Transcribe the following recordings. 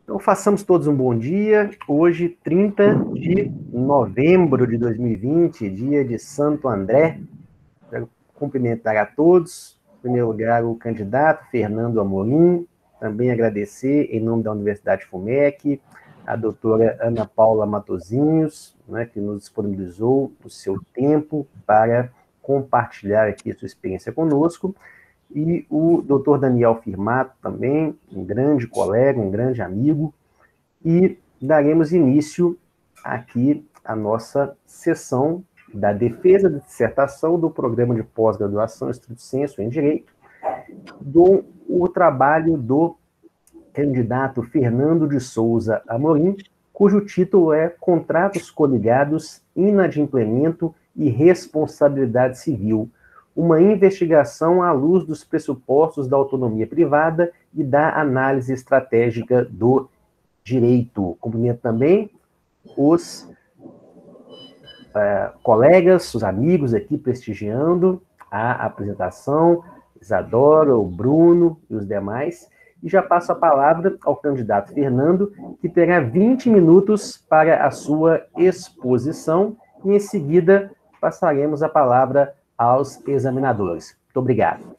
Então, façamos todos um bom dia. Hoje, 30 de novembro de 2020, dia de Santo André. Quero cumprimentar a todos. Em primeiro lugar, o candidato Fernando Amorim. Também agradecer, em nome da Universidade FUMEC, a doutora Ana Paula Matosinhos, né, que nos disponibilizou o seu tempo para compartilhar aqui a sua experiência conosco. E o doutor Daniel Firmato também, um grande colega, um grande amigo, e daremos início aqui à nossa sessão da defesa de dissertação do programa de pós-graduação estrito sensu em Direito, do o trabalho do candidato Fernando de Souza Amorim, cujo título é Contratos Coligados, Inadimplemento e Responsabilidade Civil, uma investigação à luz dos pressupostos da autonomia privada e da análise estratégica do direito. Cumprimento também os colegas, os amigos aqui prestigiando a apresentação, Isadora, o Bruno e os demais, e já passo a palavra ao candidato Fernando, que terá 20 minutos para a sua exposição, e em seguida passaremos a palavra aos examinadores. Muito obrigado.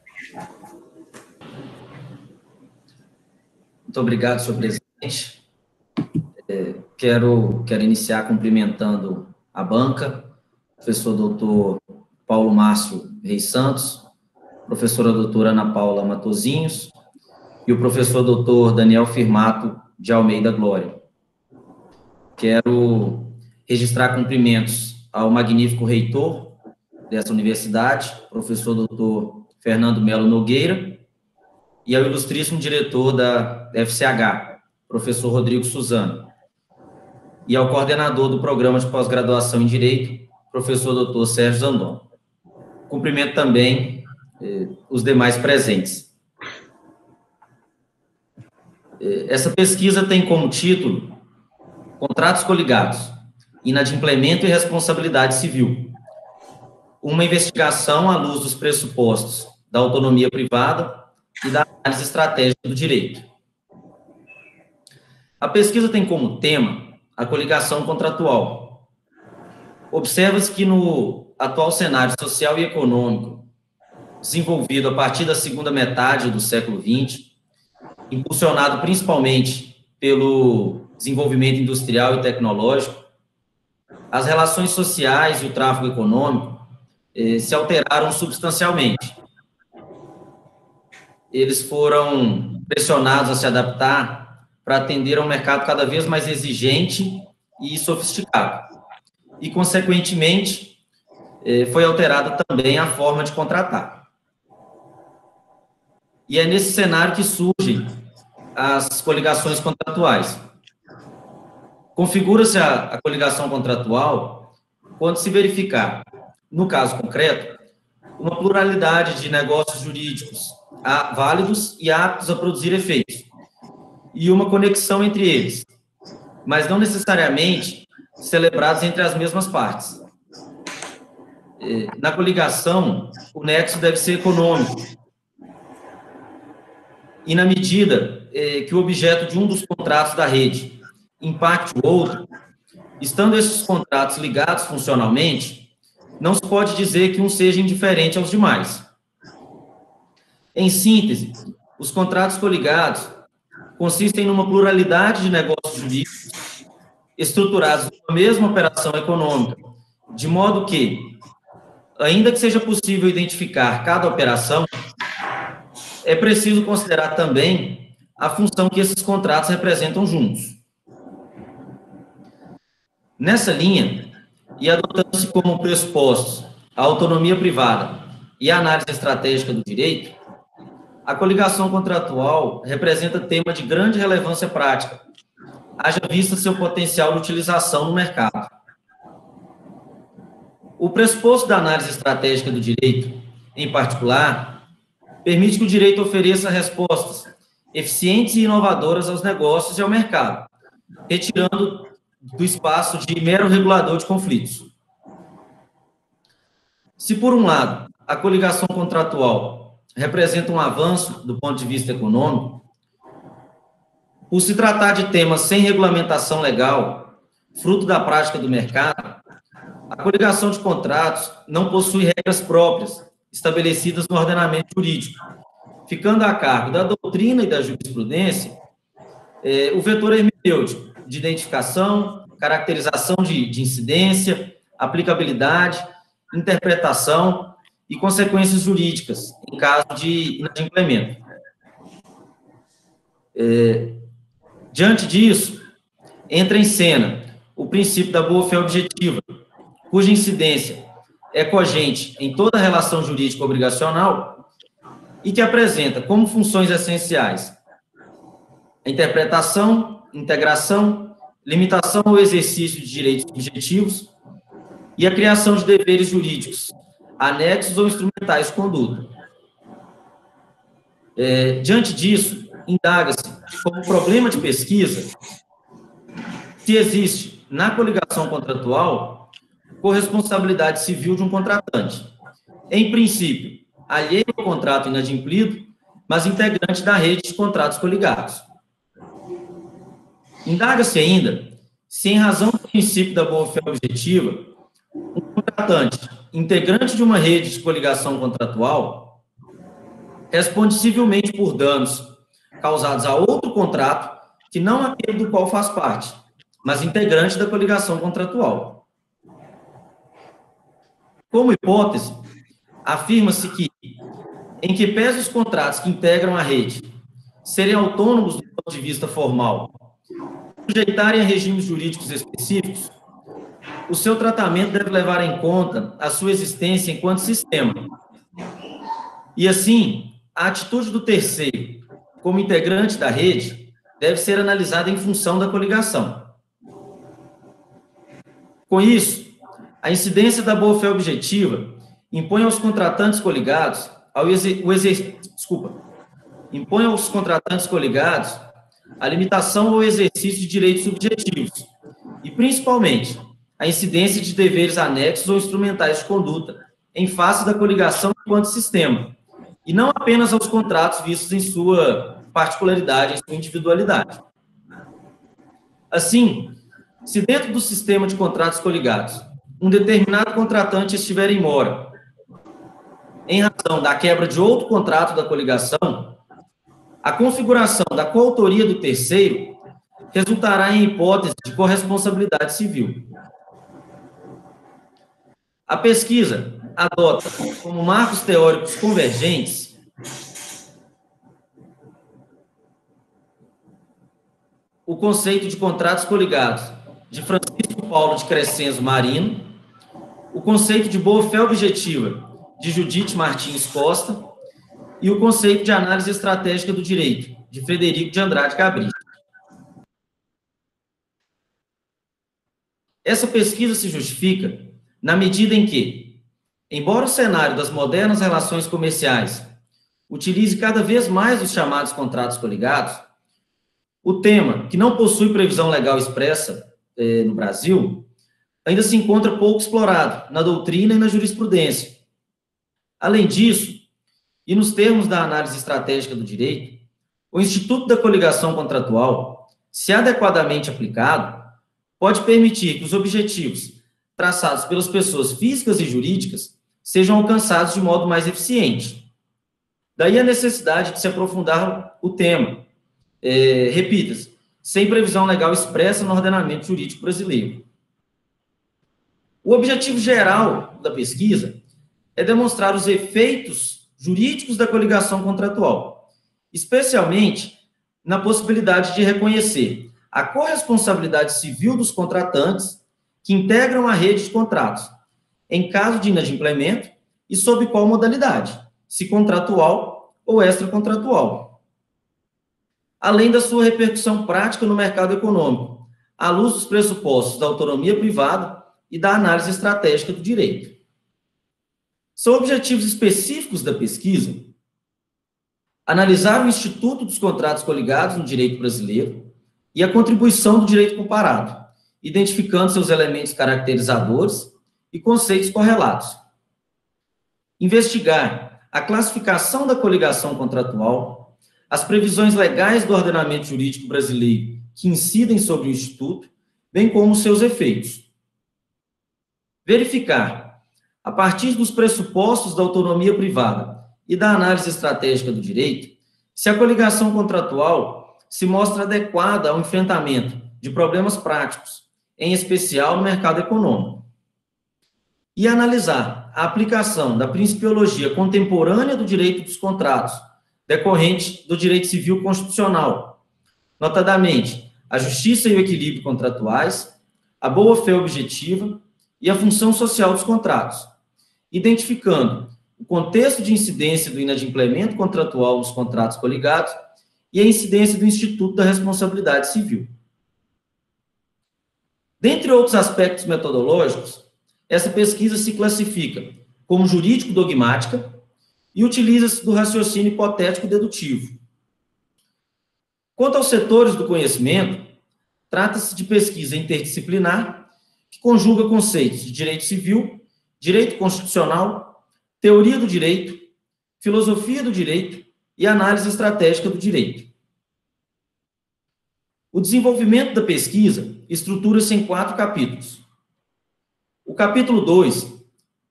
Muito obrigado, senhor presidente. Quero iniciar cumprimentando a banca, professor doutor Paulo Márcio Reis Santos, professora doutora Ana Paula Matosinhos e o professor doutor Daniel Firmato de Almeida Glória. Quero registrar cumprimentos ao magnífico reitor dessa universidade, professor doutor Fernando Melo Nogueira, e ao ilustríssimo diretor da FCH, professor Rodrigo Suzano, e ao coordenador do programa de pós-graduação em Direito, professor doutor Sérgio Zandon. Cumprimento também os demais presentes. Essa pesquisa tem como título Contratos Coligados, Inadimplemento e Responsabilidade Civil, uma investigação à luz dos pressupostos da autonomia privada e da análise estratégica do direito. A pesquisa tem como tema a coligação contratual. Observa-se que no atual cenário social e econômico, desenvolvido a partir da segunda metade do século XX, impulsionado principalmente pelo desenvolvimento industrial e tecnológico, as relações sociais e o tráfego econômico se alteraram substancialmente. Eles foram pressionados a se adaptar para atender a um mercado cada vez mais exigente e sofisticado. E, consequentemente, foi alterada também a forma de contratar. E é nesse cenário que surgem as coligações contratuais. Configura-se a coligação contratual quando se verificar, no caso concreto, uma pluralidade de negócios jurídicos válidos e aptos a produzir efeitos, e uma conexão entre eles, mas não necessariamente celebrados entre as mesmas partes. Na coligação, o nexo deve ser econômico, e na medida que o objeto de um dos contratos da rede impacte o outro, estando esses contratos ligados funcionalmente, não se pode dizer que um seja indiferente aos demais. Em síntese, os contratos coligados consistem numa pluralidade de negócios jurídicos estruturados numa mesma operação econômica, de modo que, ainda que seja possível identificar cada operação, é preciso considerar também a função que esses contratos representam juntos. Nessa linha, e adotando-se como pressupostos a autonomia privada e a análise estratégica do direito, a coligação contratual representa tema de grande relevância prática, haja vista seu potencial de utilização no mercado. O pressuposto da análise estratégica do direito, em particular, permite que o direito ofereça respostas eficientes e inovadoras aos negócios e ao mercado, retirando do espaço de mero regulador de conflitos. Se, por um lado, a coligação contratual representa um avanço do ponto de vista econômico, Por se tratar de temas sem regulamentação legal, fruto da prática do mercado, a coligação de contratos não possui regras próprias estabelecidas no ordenamento jurídico, ficando a cargo da doutrina e da jurisprudência o vetor hermenêutico de identificação, caracterização de incidência, aplicabilidade, interpretação e consequências jurídicas em caso de inadimplemento. Diante disso, entra em cena o princípio da boa-fé objetiva, cuja incidência é cogente em toda relação jurídica obrigacional e que apresenta como funções essenciais a interpretação, integração, limitação ao exercício de direitos subjetivos e a criação de deveres jurídicos, anexos ou instrumentais de conduta. Diante disso, indaga-se, como problema de pesquisa, se existe, na coligação contratual, corresponsabilidade civil de um contratante, em princípio, alheio ao contrato inadimplido, mas integrante da rede de contratos coligados. Indaga-se ainda se, em razão do princípio da boa-fé objetiva, um contratante, integrante de uma rede de coligação contratual, responde civilmente por danos causados a outro contrato que não aquele do qual faz parte, mas integrante da coligação contratual. Como hipótese, afirma-se que, em que pese os contratos que integram a rede serem autônomos do ponto de vista formal, sujeitarem a regimes jurídicos específicos, o seu tratamento deve levar em conta a sua existência enquanto sistema. E, assim, a atitude do terceiro, como integrante da rede, deve ser analisada em função da coligação. Com isso, a incidência da boa-fé objetiva impõe aos contratantes coligados a limitação ao exercício de direitos subjetivos e, principalmente, a incidência de deveres anexos ou instrumentais de conduta em face da coligação enquanto sistema, e não apenas aos contratos vistos em sua particularidade, em sua individualidade. Assim, se dentro do sistema de contratos coligados, um determinado contratante estiver em mora, em razão da quebra de outro contrato da coligação, a configuração da coautoria do terceiro resultará em hipótese de corresponsabilidade civil. A pesquisa adota como marcos teóricos convergentes o conceito de contratos coligados de Francisco Paulo de Crescenzo Marino, o conceito de boa-fé objetiva de Judite Martins Costa e o conceito de análise estratégica do direito de Frederico de Andrade Cabrini. Essa pesquisa se justifica na medida em que, embora o cenário das modernas relações comerciais utilize cada vez mais os chamados contratos coligados, o tema, que não possui previsão legal expressa no Brasil, ainda se encontra pouco explorado na doutrina e na jurisprudência. Além disso, e nos termos da análise estratégica do direito, o Instituto da Coligação Contratual, se adequadamente aplicado, pode permitir que os objetivos traçados pelas pessoas físicas e jurídicas sejam alcançados de modo mais eficiente. Daí a necessidade de se aprofundar o tema, repita-se, sem previsão legal expressa no ordenamento jurídico brasileiro. O objetivo geral da pesquisa é demonstrar os efeitos jurídicos da coligação contratual, especialmente na possibilidade de reconhecer a corresponsabilidade civil dos contratantes que integram a rede de contratos, em caso de inadimplemento e sob qual modalidade, se contratual ou extracontratual. Além da sua repercussão prática no mercado econômico, à luz dos pressupostos da autonomia privada e da análise estratégica do direito. São objetivos específicos da pesquisa analisar o Instituto dos Contratos Coligados no direito brasileiro e a contribuição do direito comparado, identificando seus elementos caracterizadores e conceitos correlatos. Investigar a classificação da coligação contratual, as previsões legais do ordenamento jurídico brasileiro que incidem sobre o Instituto, bem como seus efeitos. Verificar, a partir dos pressupostos da autonomia privada e da análise estratégica do direito, se a coligação contratual se mostra adequada ao enfrentamento de problemas práticos, em especial no mercado econômico. E analisar a aplicação da principiologia contemporânea do direito dos contratos, decorrente do direito civil constitucional, notadamente a justiça e o equilíbrio contratuais, a boa-fé objetiva e a função social dos contratos, identificando o contexto de incidência do inadimplemento contratual dos contratos coligados e a incidência do Instituto da Responsabilidade Civil. Dentre outros aspectos metodológicos, essa pesquisa se classifica como jurídico-dogmática e utiliza-se do raciocínio hipotético-dedutivo. Quanto aos setores do conhecimento, trata-se de pesquisa interdisciplinar que conjuga conceitos de direito civil, direito constitucional, teoria do direito, filosofia do direito e análise estratégica do direito. O desenvolvimento da pesquisa estrutura-se em 4 capítulos. O capítulo 2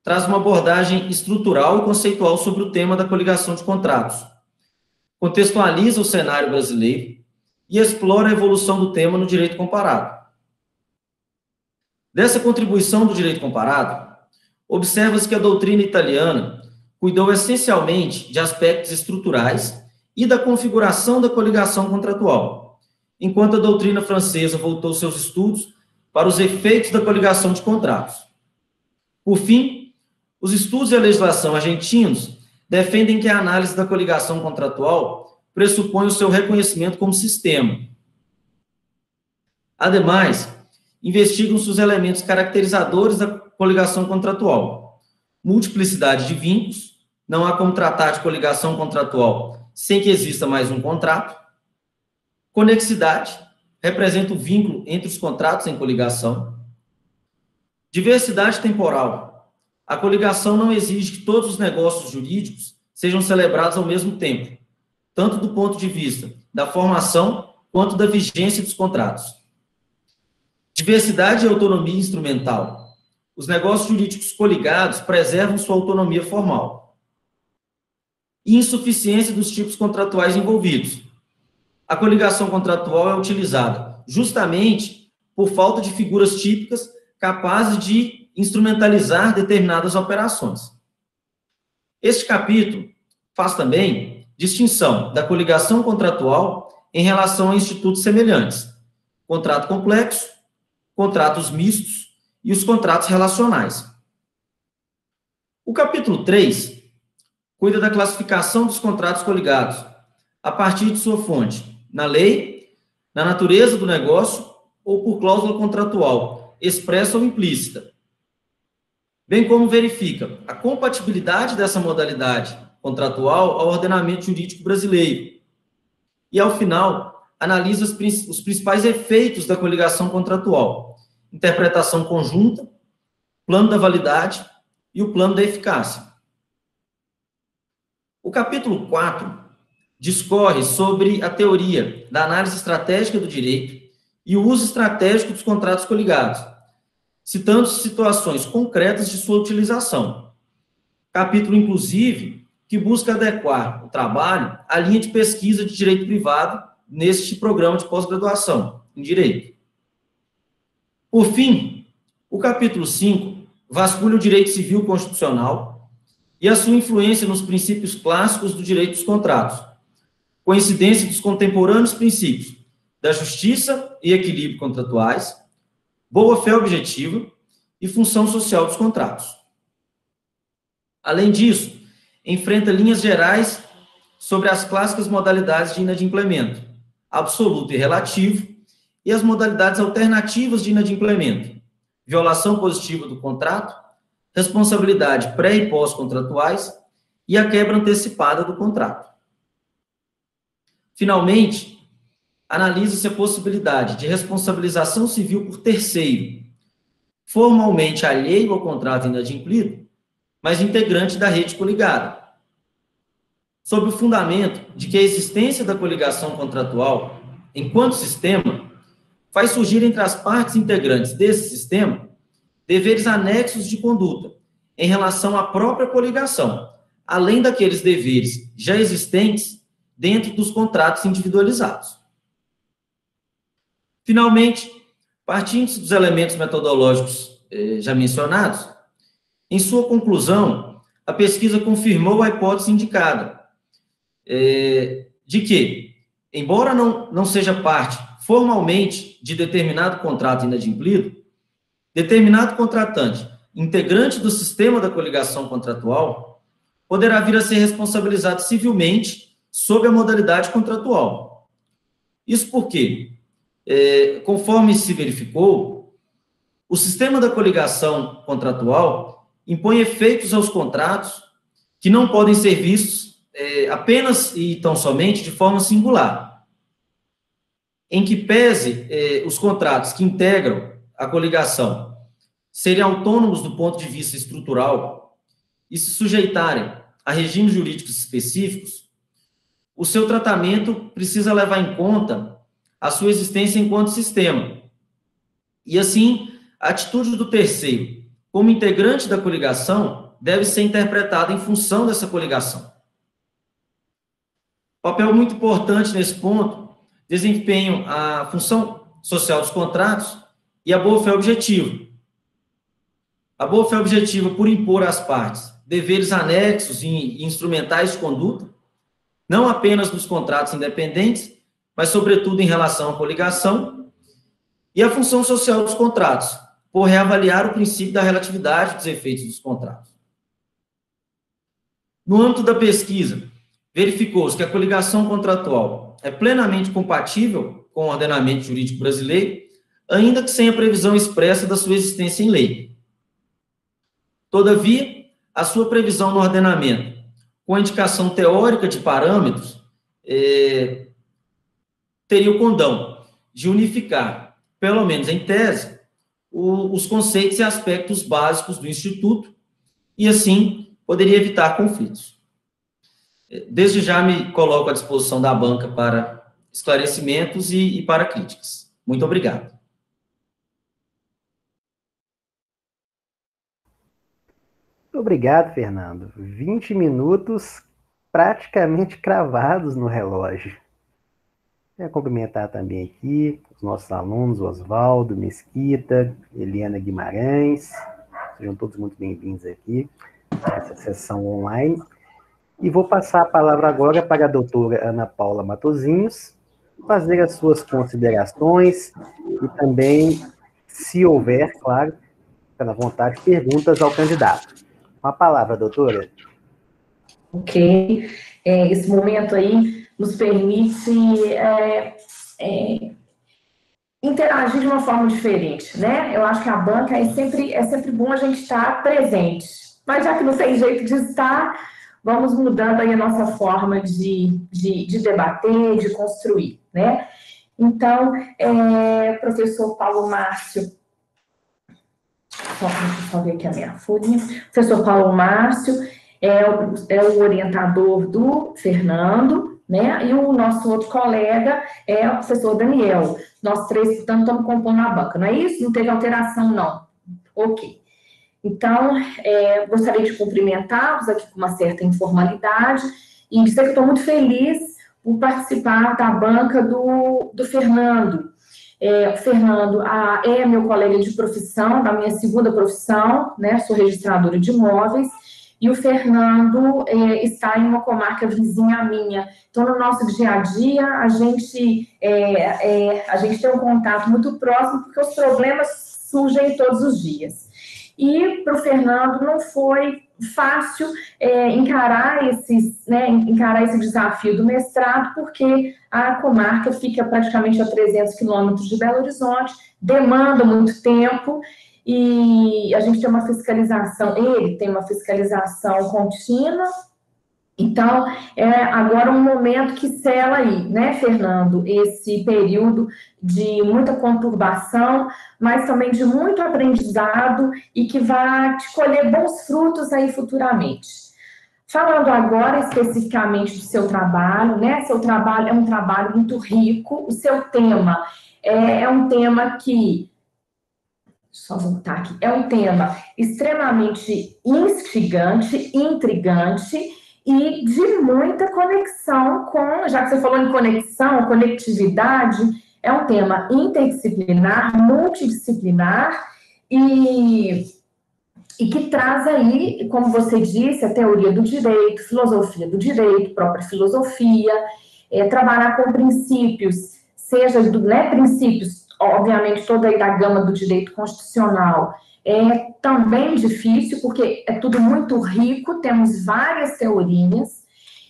traz uma abordagem estrutural e conceitual sobre o tema da coligação de contratos, contextualiza o cenário brasileiro e explora a evolução do tema no direito comparado. Dessa contribuição do direito comparado, observa-se que a doutrina italiana cuidou essencialmente de aspectos estruturais e da configuração da coligação contratual, enquanto a doutrina francesa voltou seus estudos para os efeitos da coligação de contratos. Por fim, os estudos e a legislação argentinos defendem que a análise da coligação contratual pressupõe o seu reconhecimento como sistema. Ademais, investigam-se os elementos caracterizadores da coligação contratual: multiplicidade de vínculos, não há como tratar de coligação contratual sem que exista mais um contrato; conexidade, representa o vínculo entre os contratos em coligação; diversidade temporal, a coligação não exige que todos os negócios jurídicos sejam celebrados ao mesmo tempo, tanto do ponto de vista da formação quanto da vigência dos contratos. Diversidade e autonomia instrumental, os negócios jurídicos coligados preservam sua autonomia formal. E insuficiência dos tipos contratuais envolvidos. A coligação contratual é utilizada justamente por falta de figuras típicas capazes de instrumentalizar determinadas operações. Este capítulo faz também distinção da coligação contratual em relação a institutos semelhantes: contrato complexo, contratos mistos e os contratos relacionais. O capítulo 3 cuida da classificação dos contratos coligados a partir de sua fonte, na lei, na natureza do negócio ou por cláusula contratual, expressa ou implícita, bem como verifica a compatibilidade dessa modalidade contratual ao ordenamento jurídico brasileiro. E, ao final, analisa os principais efeitos da coligação contratual: interpretação conjunta, plano da validade e o plano da eficácia. O capítulo 4 discorre sobre a teoria da análise estratégica do direito e o uso estratégico dos contratos coligados, citando situações concretas de sua utilização. Capítulo, inclusive, que busca adequar o trabalho à linha de pesquisa de direito privado neste programa de pós-graduação em direito. Por fim, o capítulo 5 vasculha o direito civil constitucional e a sua influência nos princípios clássicos do direito dos contratos, coincidência dos contemporâneos princípios da justiça e equilíbrio contratuais, boa-fé objetiva e função social dos contratos. Além disso, enfrenta linhas gerais sobre as clássicas modalidades de inadimplemento, absoluto e relativo, e as modalidades alternativas de inadimplemento, violação positiva do contrato, responsabilidade pré- e pós-contratuais e a quebra antecipada do contrato. Finalmente, analisa-se a possibilidade de responsabilização civil por terceiro, formalmente alheio ao contrato inadimplido, mas integrante da rede coligada. sob o fundamento de que a existência da coligação contratual, enquanto sistema, faz surgir entre as partes integrantes desse sistema deveres anexos de conduta em relação à própria coligação, além daqueles deveres já existentes dentro dos contratos individualizados. Finalmente, partindo dos elementos metodológicos já mencionados, em sua conclusão, a pesquisa confirmou a hipótese indicada, de que, embora não seja parte formalmente de determinado contrato inadimplido, determinado contratante, integrante do sistema da coligação contratual, poderá vir a ser responsabilizado civilmente sob a modalidade contratual. Isso porque, conforme se verificou, o sistema da coligação contratual impõe efeitos aos contratos que não podem ser vistos apenas e tão somente de forma singular, em que pese os contratos que integram a coligação serem autônomos do ponto de vista estrutural e se sujeitarem a regimes jurídicos específicos, o seu tratamento precisa levar em conta a sua existência enquanto sistema. E, assim, a atitude do terceiro, como integrante da coligação, deve ser interpretada em função dessa coligação. Papel muito importante nesse ponto desempenham a função social dos contratos e a boa-fé objetiva. A boa-fé objetiva, por impor às partes deveres anexos e instrumentais de conduta, não apenas nos contratos independentes, mas, sobretudo, em relação à coligação, e a função social dos contratos, por reavaliar o princípio da relatividade dos efeitos dos contratos. No âmbito da pesquisa, verificou-se que a coligação contratual é plenamente compatível com o ordenamento jurídico brasileiro, ainda que sem a previsão expressa da sua existência em lei. Todavia, a sua previsão no ordenamento, com a indicação teórica de parâmetros, teria o condão de unificar, pelo menos em tese, os conceitos e aspectos básicos do Instituto e, assim, poderia evitar conflitos. Desde já me coloco à disposição da banca para esclarecimentos e para críticas. Muito obrigado. Obrigado, Fernando. 20 minutos praticamente cravados no relógio. Quero cumprimentar também aqui os nossos alunos, Oswaldo Mesquita, Eliana Guimarães. Sejam todos muito bem-vindos aqui nessa sessão online. E vou passar a palavra agora para a doutora Ana Paula Matosinhos, fazer as suas considerações e também, se houver, claro, pela vontade, perguntas ao candidato. Com a palavra, doutora. Ok. Esse momento aí nos permite interagir de uma forma diferente, né? Eu acho que a banca é sempre bom a gente estar presente. Mas já que não tem jeito de estar, vamos mudando aí a nossa forma de debater, de construir, né? Então, professor Paulo Márcio, só ver aqui a minha folhinha. Professor Paulo Márcio é o orientador do Fernando, né? E o nosso outro colega é o professor Daniel. Nós três, portanto, estamos compondo a banca, não é isso? Não teve alteração, não. Ok. Então, gostaria de cumprimentá-los aqui com uma certa informalidade e dizer que estou muito feliz por participar da banca do Fernando. O Fernando é meu colega de profissão, da minha segunda profissão, né? Sou registradora de imóveis, e o Fernando está em uma comarca vizinha à minha. Então, no nosso dia a dia, a gente tem um contato muito próximo, porque os problemas surgem todos os dias. E para o Fernando não foi fácil encarar esse desafio do mestrado, porque a comarca fica praticamente a 300 quilômetros de Belo Horizonte, demanda muito tempo, e a gente tem uma fiscalização, ele tem uma fiscalização contínua. Então, agora um momento que sela aí, né, Fernando, esse período de muita conturbação, mas também de muito aprendizado e que vai te colher bons frutos aí futuramente. Falando agora especificamente do seu trabalho, né? Seu trabalho é um trabalho muito rico, o seu tema é um tema que, só voltar aqui, é um tema extremamente instigante, intrigante e de muita conexão com, já que você falou em conexão, conectividade, é um tema interdisciplinar, multidisciplinar e que traz aí, como você disse, a teoria do direito, filosofia do direito, própria filosofia, trabalhar com princípios, seja princípios, obviamente, toda aí da gama do direito constitucional, é também difícil, porque é tudo muito rico, temos várias teorias,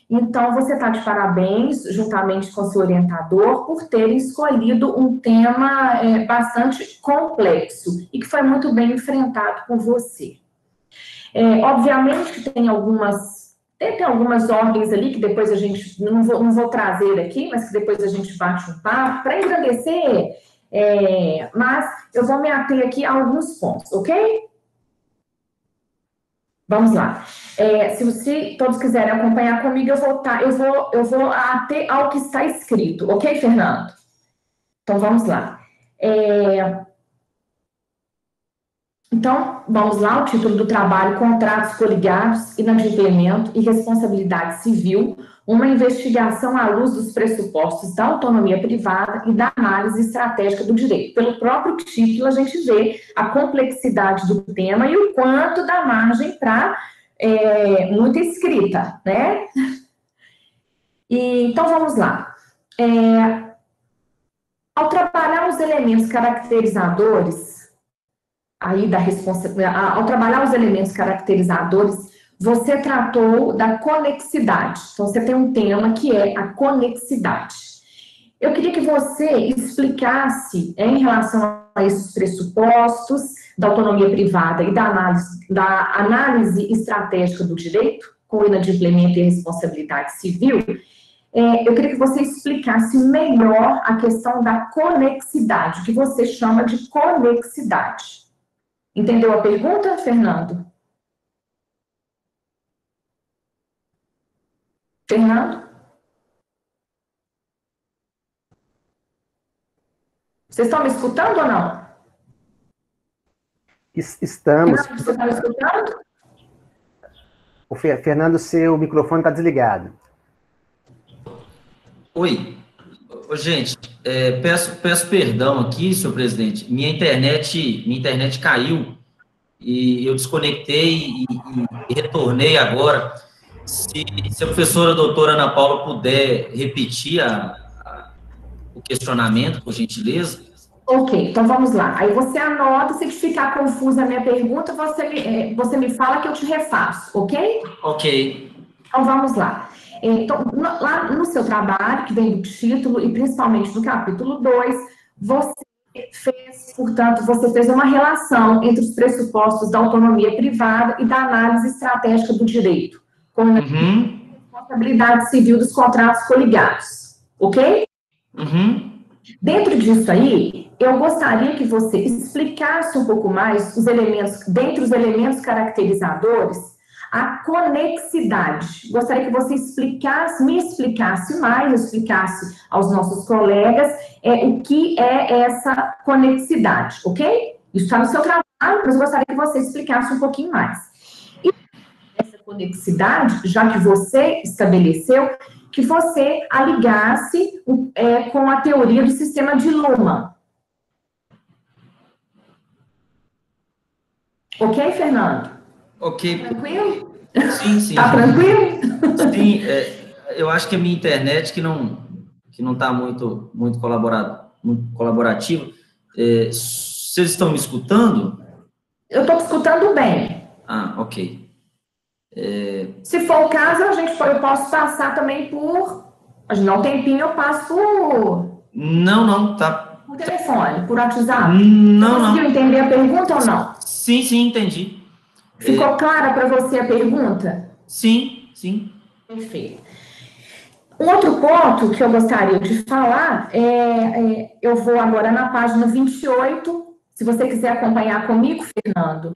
então você está de parabéns, juntamente com seu orientador, por ter escolhido um tema bastante complexo e que foi muito bem enfrentado por você. Obviamente que tem algumas ordens ali que depois a gente, não vou trazer aqui, mas que depois a gente bate um papo para engrandecer, mas eu vou me ater aqui a alguns pontos, ok? Vamos lá. Se todos quiserem acompanhar comigo, eu vou ater ao que está escrito, ok, Fernando? Então, vamos lá. Então, vamos lá, o título do trabalho: Contratos Coligados, Inadimplemento e Responsabilidade Civil, uma investigação à luz dos pressupostos da autonomia privada e da análise estratégica do direito. Pelo próprio título, a gente vê a complexidade do tema e o quanto dá margem para muita escrita, né? Então, vamos lá. Ao trabalhar os elementos caracterizadores, ao trabalhar os elementos caracterizadores, você tratou da conexidade. Então, você tem um tema que é a conexidade. Eu queria que você explicasse, em relação a esses pressupostos da autonomia privada e da análise estratégica do direito, com o inadimplemento e responsabilidade civil, eu queria que você explicasse melhor a questão da conexidade, o que você chama de conexidade. Entendeu a pergunta, Fernando? Fernando? Vocês estão me escutando ou não? Estamos. Fernando, você está me escutando? Fernando, seu microfone está desligado. Oi. Gente, peço perdão aqui, senhor presidente. Minha internet caiu e eu desconectei e retornei agora. Se a professora doutora Ana Paula puder repetir o questionamento, por gentileza. Ok, então vamos lá. Aí você anota, se ficar confusa a minha pergunta, você me fala que eu te refaço, ok? Ok. Então vamos lá. Então, lá no seu trabalho, que vem do título, e principalmente no capítulo 2, você fez uma relação entre os pressupostos da autonomia privada e da análise estratégica do direito, com a responsabilidade civil dos contratos coligados, ok? Dentro disso aí, eu gostaria que você explicasse um pouco mais dentre os elementos caracterizadores, a conexidade. Gostaria que você me explicasse mais, explicasse aos nossos colegas o que é essa conexidade, ok? Isso está no seu trabalho, mas eu gostaria que você explicasse um pouquinho mais. E essa conexidade, já que você estabeleceu, que você a ligasse com a teoria do sistema de Luhmann. Ok, Fernando? Ok. Tranquilo? Sim. Tá tranquilo? Sim, eu acho que a minha internet que não está muito colaborativa. Vocês estão me escutando? Eu estou escutando bem. Ah, ok. Se for o caso, eu posso passar também a gente não tem tempinho, eu passo por... Não, tá. Por telefone, por WhatsApp. Não. Conseguiu entender a pergunta ou não? Sim, entendi. Ficou clara para você a pergunta? Sim. Perfeito. Um outro ponto que eu gostaria de falar eu vou agora na página 28, se você quiser acompanhar comigo, Fernando.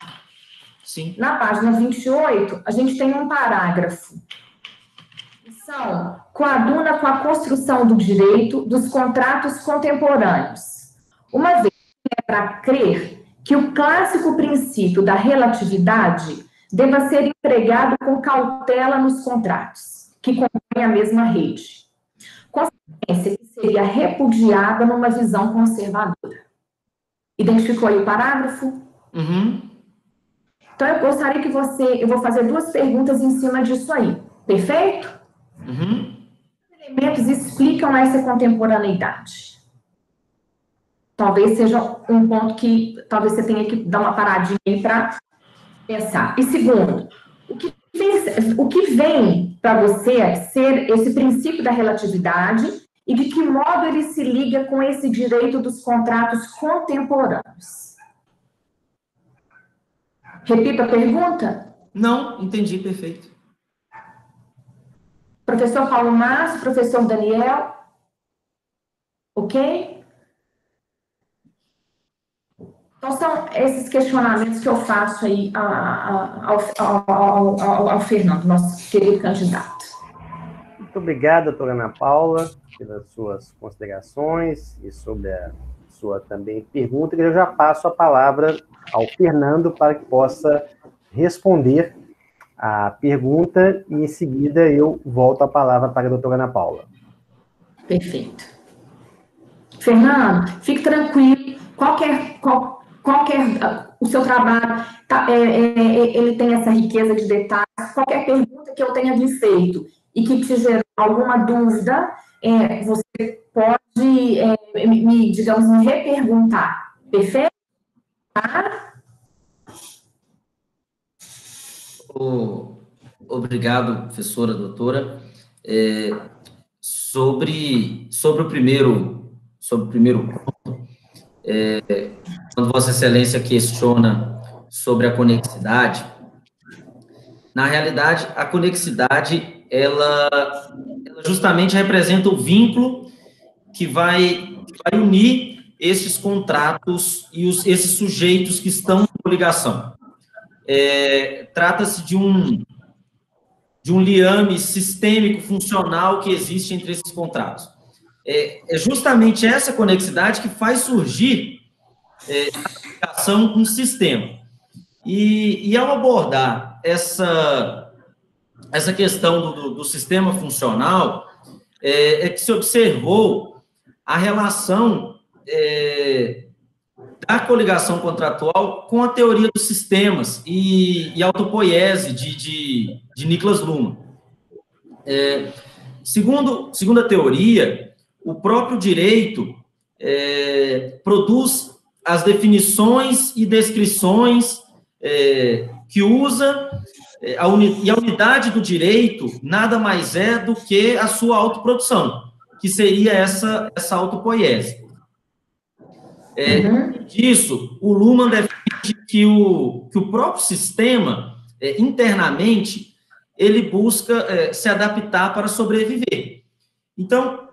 Sim. Na página 28, a gente tem um parágrafo. Coaduna com a construção do direito dos contratos contemporâneos. Uma vez que é para crer que o clássico princípio da relatividade deva ser empregado com cautela nos contratos, que compõem a mesma rede. Consequência que seria repudiada numa visão conservadora. Identificou aí o parágrafo? Uhum. Então, eu gostaria que eu vou fazer 2 perguntas em cima disso aí. Perfeito? Uhum. Os elementos explicam essa contemporaneidade. Talvez seja um ponto que talvez você tenha que dar uma paradinha aí para pensar. E segundo, o que vem para você ser esse princípio da relatividade e de que modo ele se liga com esse direito dos contratos contemporâneos? Repita a pergunta? Não, entendi, perfeito. Professor Paulo Márcio, professor Daniel, ok? Então, são esses questionamentos que eu faço aí ao Fernando, nosso querido candidato. Muito obrigado, doutora Ana Paula, pelas suas considerações e sobre a sua também pergunta. Eu já passo a palavra ao Fernando para que possa responder a pergunta e, em seguida, eu volto a palavra para a doutora Ana Paula. Perfeito. Fernando, fique tranquilo. O seu trabalho, ele tem essa riqueza de detalhes. Qualquer pergunta que eu tenha lhe feito e que te gerar alguma dúvida, você pode, digamos, me reperguntar. Perfeito? Tá? Obrigado, professora, doutora. Sobre o primeiro ponto, quando Vossa Excelência questiona sobre a conexidade, na realidade, a conexidade, ela justamente representa o vínculo que vai unir esses contratos e esses sujeitos que estão em coligação. Trata-se de um liame sistêmico funcional que existe entre esses contratos. É justamente essa conexidade que faz surgir a aplicação com o sistema. E ao abordar essa questão do sistema funcional, que se observou a relação da coligação contratual com a teoria dos sistemas e a autopoiese de Niklas Luhmann. Segundo a teoria, o próprio direito produz as definições e descrições que usa, e a unidade do direito nada mais é do que a sua autoprodução, que seria essa autopoiese. Disso, o Luhmann defende que o próprio sistema, internamente, ele busca se adaptar para sobreviver. Então,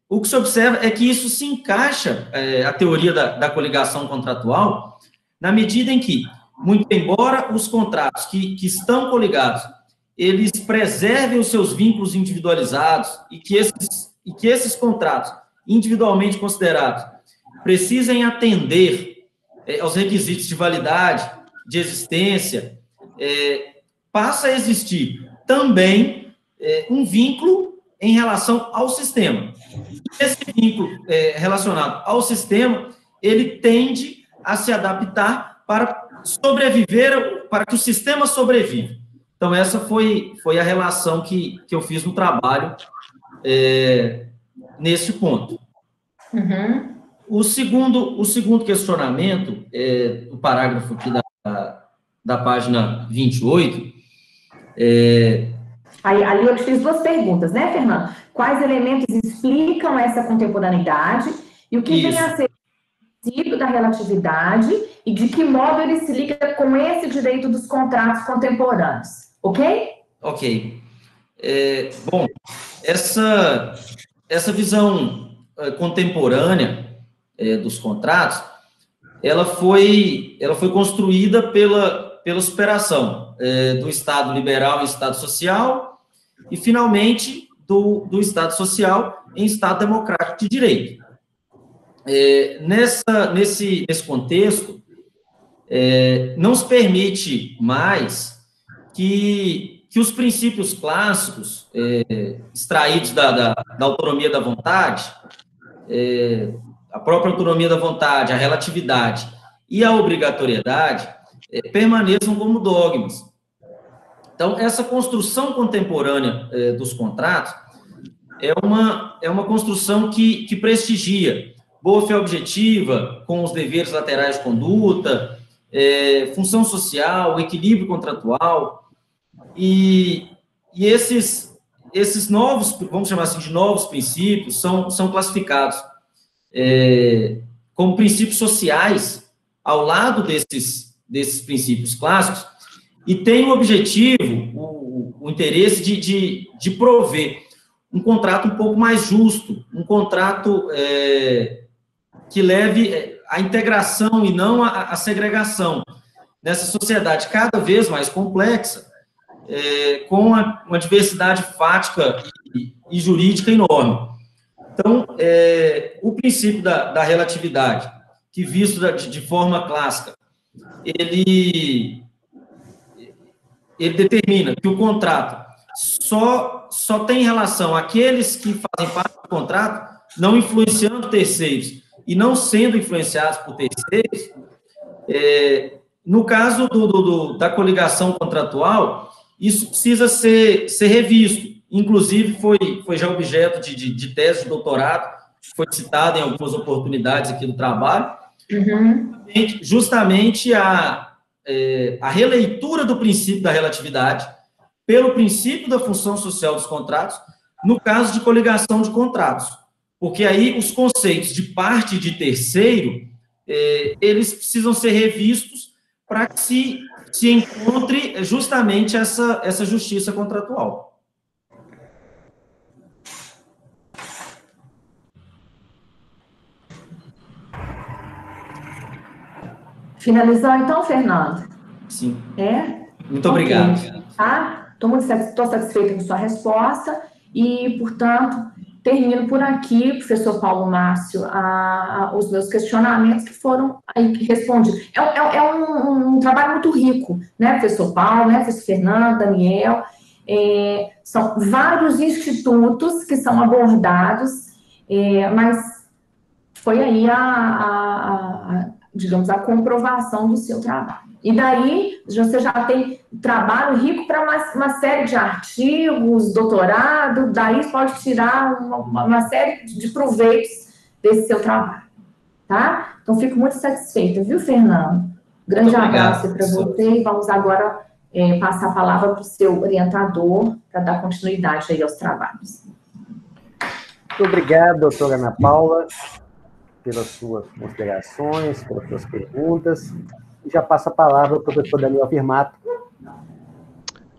o que se observa é que isso se encaixa, a teoria da coligação contratual, na medida em que, muito embora os contratos que estão coligados, eles preservem os seus vínculos individualizados e que esses contratos, individualmente considerados, precisem atender aos requisitos de validade, de existência, passa a existir também um vínculo em relação ao sistema. Esse vínculo relacionado ao sistema, ele tende a se adaptar para sobreviver, para que o sistema sobreviva. Então, essa foi a relação que eu fiz no trabalho nesse ponto. O segundo questionamento, o parágrafo aqui da página 28. Ali eu te fiz 2 perguntas, né, Fernando? Quais elementos explicam essa contemporaneidade e o que vem a ser o princípio da relatividade e de que modo ele se liga com esse direito dos contratos contemporâneos, ok? Ok. Bom, essa visão contemporânea dos contratos, ela foi construída pela pela superação do Estado liberal em Estado social e, finalmente, do Estado social em Estado democrático de direito. Nesse contexto, não se permite mais que os princípios clássicos extraídos da autonomia da vontade, a própria autonomia da vontade, a relatividade e a obrigatoriedade permaneçam como dogmas. Então, essa construção contemporânea dos contratos é uma construção que prestigia boa-fé objetiva, com os deveres laterais de conduta, função social, equilíbrio contratual, e esses novos, vamos chamar assim, de novos princípios, são classificados como princípios sociais ao lado desses princípios clássicos, e tem o objetivo, o interesse de prover um contrato um pouco mais justo, um contrato que leve à integração e não à segregação nessa sociedade cada vez mais complexa, com uma diversidade fática e jurídica enorme. Então, o princípio da relatividade, que visto de forma clássica, ele determina que o contrato só tem relação àqueles que fazem parte do contrato, não influenciando terceiros e não sendo influenciados por terceiros. No caso da coligação contratual, isso precisa ser revisto. Inclusive, foi já objeto de tese de doutorado, foi citado em algumas oportunidades aqui do trabalho, justamente a releitura do princípio da relatividade pelo princípio da função social dos contratos, no caso de coligação de contratos. Porque aí os conceitos de parte e de terceiro, eles precisam ser revistos para que se encontre justamente essa justiça contratual. Finalizou, então, Fernando? Sim. Muito Okay. obrigado. Tá? Estou satisfeita com sua resposta e, portanto, termino por aqui, professor Paulo Márcio, os meus questionamentos que foram aí respondidos. É um trabalho muito rico, né, professor Paulo, né, professor Fernando, Daniel, são vários institutos que são abordados, mas foi aí digamos, a comprovação do seu trabalho. E daí, você já tem trabalho rico para uma série de artigos, doutorado, daí pode tirar uma série de proveitos desse seu trabalho, tá? Então, fico muito satisfeita, viu, Fernando? Grande abraço para você, e vamos agora passar a palavra para o seu orientador, para dar continuidade aí aos trabalhos. Muito obrigado, doutora Ana Paula, pelas suas considerações, pelas suas perguntas. E já passo a palavra ao professor Daniel Firmato.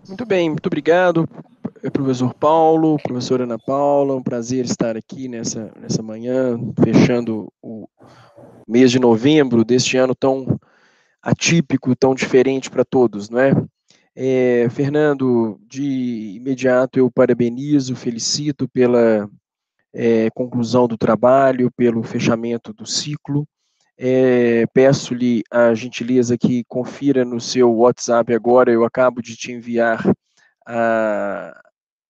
Muito bem, muito obrigado, professor Paulo, professora Ana Paula, um prazer estar aqui nessa manhã, fechando o mês de novembro deste ano tão atípico, tão diferente para todos, não é? Fernando, de imediato eu parabenizo, felicito pela conclusão do trabalho, pelo fechamento do ciclo. Peço-lhe a gentileza que confira no seu WhatsApp agora, eu acabo de te enviar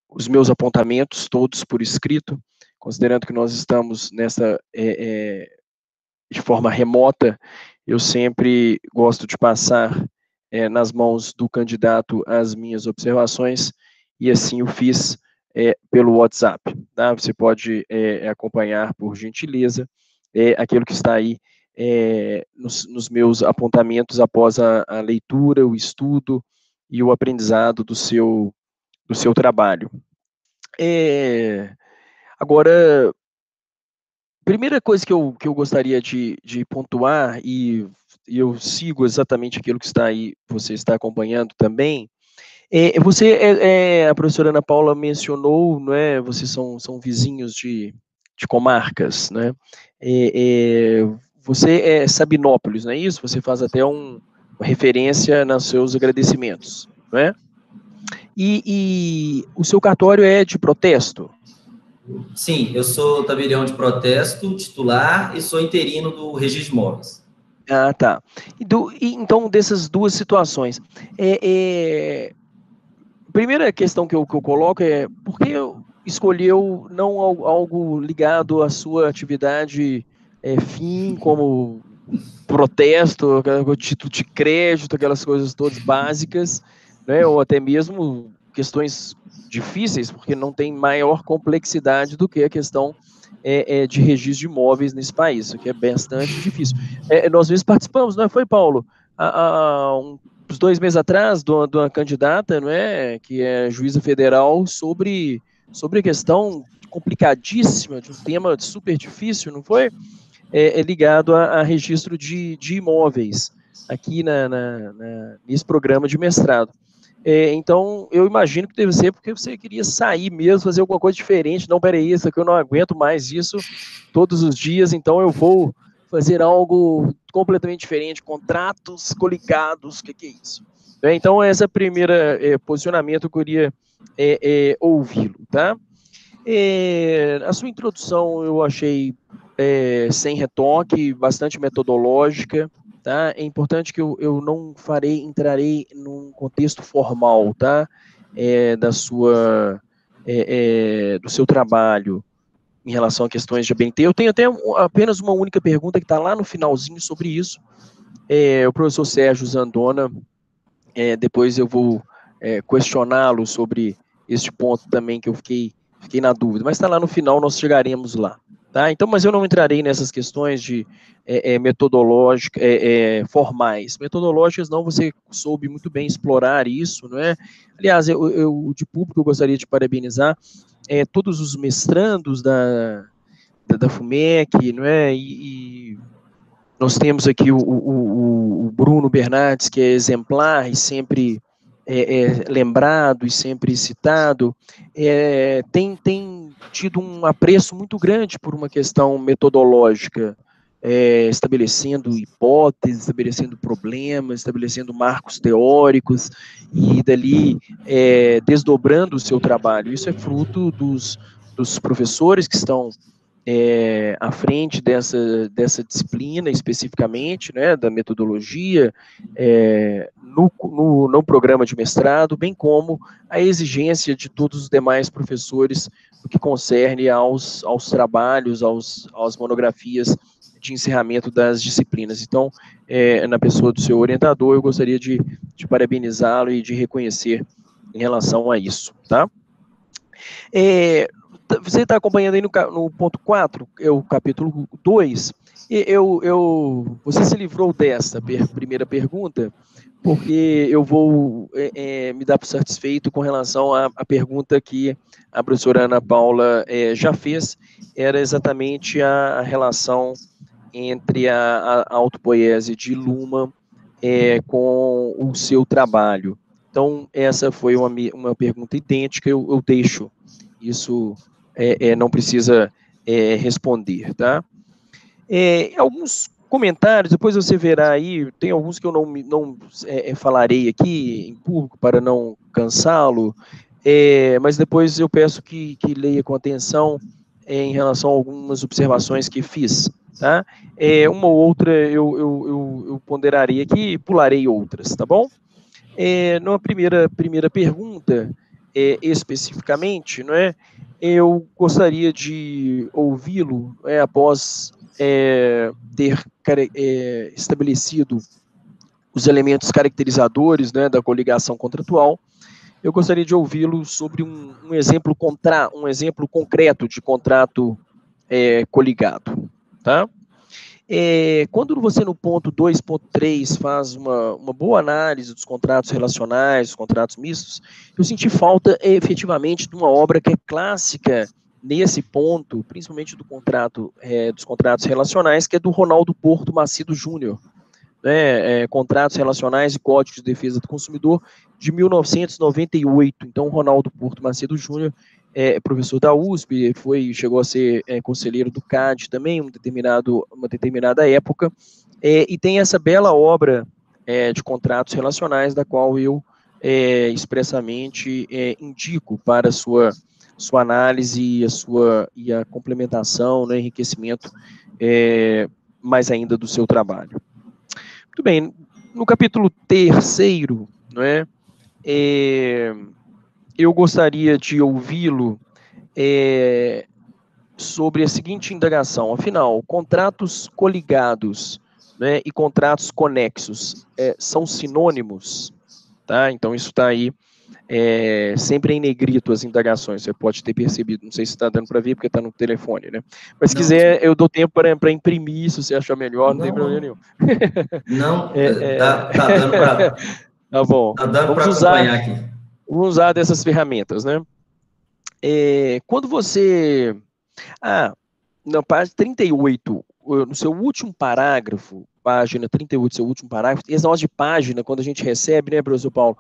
os meus apontamentos, todos por escrito, considerando que nós estamos de forma remota, eu sempre gosto de passar nas mãos do candidato as minhas observações, e assim o fiz pelo WhatsApp, tá? Você pode acompanhar, por gentileza, aquilo que está aí nos meus apontamentos após a leitura, o estudo e o aprendizado do seu trabalho. Agora, primeira coisa que eu gostaria de pontuar, e eu sigo exatamente aquilo que está aí, você está acompanhando também, a professora Ana Paula mencionou, não é? Vocês são vizinhos de comarcas, né? Você é Sabinópolis, não é isso? Você faz até um referência nos seus agradecimentos, não é? E o seu cartório é de protesto? Sim, eu sou tabelião de protesto, titular, e sou interino do Registro de Imóveis. Ah, tá. Então, dessas duas situações, a primeira questão que eu coloco é, por que escolheu não algo ligado à sua atividade fim, como protesto, título de crédito, aquelas coisas todas básicas, né, ou até mesmo questões difíceis, porque não tem maior complexidade do que a questão de registro de imóveis nesse país, isso que é bastante difícil. Nós mesmos participamos, não foi, Paulo? Uns 2 meses atrás, de uma candidata, não é, que é juíza federal, sobre a questão complicadíssima de um tema super difícil, não foi? Ligado a registro de imóveis, aqui nesse programa de mestrado. Então, eu imagino que deve ser porque você queria sair mesmo, fazer alguma coisa diferente. Não, peraí, isso aqui eu não aguento mais isso todos os dias, então eu vou fazer algo completamente diferente, contratos coligados, o que é isso? Então, esse primeiro posicionamento eu queria ouvi-lo, tá? A sua introdução eu achei sem retoque, bastante metodológica, tá? É importante que eu não entrarei num contexto formal, tá? Do seu trabalho em relação a questões de ABNT. Eu tenho até apenas uma única pergunta que está lá no finalzinho sobre isso. O professor Sérgio Zandona, depois eu vou questioná-lo sobre este ponto também que eu fiquei na dúvida, mas está lá no final, nós chegaremos lá. Tá? Então, mas eu não entrarei nessas questões de metodológicas, formais. Metodológicas não, você soube muito bem explorar isso, não é? Aliás, de público eu gostaria de parabenizar todos os mestrandos da FUMEC, não é? E nós temos aqui o Bruno Bernardes, que é exemplar e sempre lembrado e sempre citado, tem tido um apreço muito grande por uma questão metodológica, estabelecendo hipóteses, estabelecendo problemas, estabelecendo marcos teóricos e dali desdobrando o seu trabalho. Isso é fruto dos professores que estão à frente dessa disciplina especificamente, né, da metodologia, no programa de mestrado, bem como a exigência de todos os demais professores no que concerne aos trabalhos, às monografias de encerramento das disciplinas. Então, na pessoa do seu orientador, eu gostaria de parabenizá-lo e de reconhecer em relação a isso, tá? Você está acompanhando aí no ponto 4, o capítulo 2, você se livrou dessa primeira pergunta, porque eu vou me dar por satisfeito com relação à pergunta que a professora Ana Paula já fez, era exatamente a relação entre a autopoiese de Luhmann com o seu trabalho. Então, essa foi uma pergunta idêntica, eu deixo isso, não precisa responder, tá? Alguns comentários, depois você verá aí, tem alguns que eu não falarei aqui em público para não cansá-lo, mas depois eu peço que leia com atenção em relação a algumas observações que fiz, tá? Uma ou outra eu ponderarei aqui e pularei outras, tá bom? Numa primeira pergunta, especificamente, não é? Eu gostaria de ouvi-lo após ter estabelecido os elementos caracterizadores, né, da coligação contratual. Eu gostaria de ouvi-lo sobre um exemplo concreto de contrato coligado, tá? Quando você no ponto 2.3 faz uma boa análise dos contratos relacionais, dos contratos mistos, eu senti falta efetivamente de uma obra que é clássica nesse ponto, principalmente dos contratos relacionais, que é do Ronaldo Porto Macedo Júnior, né, Contratos Relacionais e Código de Defesa do Consumidor, de 1998. Então, Ronaldo Porto Macedo Júnior professor da USP, chegou a ser conselheiro do CAD também, uma determinada época, e tem essa bela obra de contratos relacionais, da qual eu expressamente indico para a sua análise e a complementação, né, enriquecimento mais ainda do seu trabalho. Muito bem, no capítulo 3º, não é, eu gostaria de ouvi-lo sobre a seguinte indagação: afinal, contratos coligados, né, e contratos conexos são sinônimos? Tá? Então, isso está aí sempre em negrito as indagações, você pode ter percebido, não sei se está dando para ver, porque está no telefone, né? Mas se quiser, eu dou tempo para imprimir, se você achar melhor, não tem problema nenhum. Não, tá dando para... Tá bom. Tá dando para acompanhar aqui. Vamos usar dessas ferramentas, né? Quando você... na página 38, no seu último parágrafo, página 38, seu último parágrafo, esse negócio de página, quando a gente recebe, né, professor Paulo,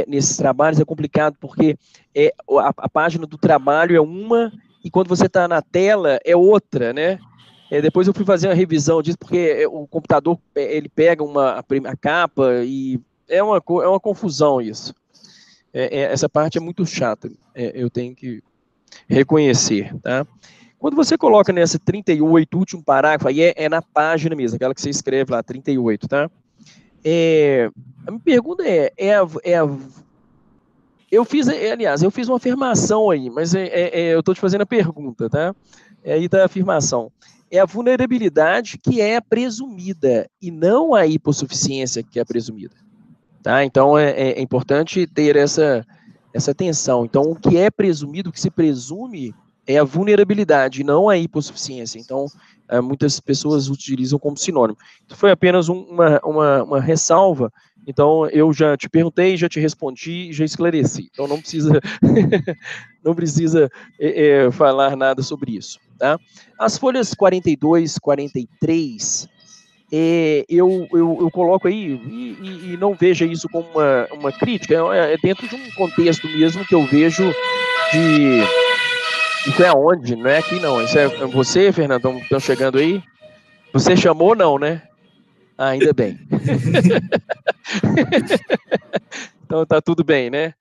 nesses trabalhos é complicado, porque a página do trabalho é uma, e quando você está na tela é outra, né? Depois eu fui fazer uma revisão disso, porque o computador, ele pega a capa, e é uma confusão isso. Essa parte é muito chata, eu tenho que reconhecer, tá? Quando você coloca nessa 38, último parágrafo, aí é na página mesmo, aquela que você escreve lá, 38, tá? A minha pergunta eu fiz uma afirmação aí, mas eu estou te fazendo a pergunta, tá? Aí está a afirmação. É a vulnerabilidade que é presumida, e não a hipossuficiência que é presumida, tá? Então, é importante ter essa atenção. Então, o que é presumido, o que se presume, é a vulnerabilidade, não a hipossuficiência. Então, muitas pessoas utilizam como sinônimo. Isso foi apenas uma ressalva. Então, eu já te perguntei, já te respondi, já esclareci. Então, não precisa, não precisa falar nada sobre isso, tá? As folhas 42, 43... eu coloco aí, e não veja isso como uma crítica, é dentro de um contexto mesmo que eu vejo de... Isso é aonde? Não é aqui, não. Isso é você, Fernando? Estão chegando aí? Você chamou, não, né? Ainda bem. Então tá tudo bem, né?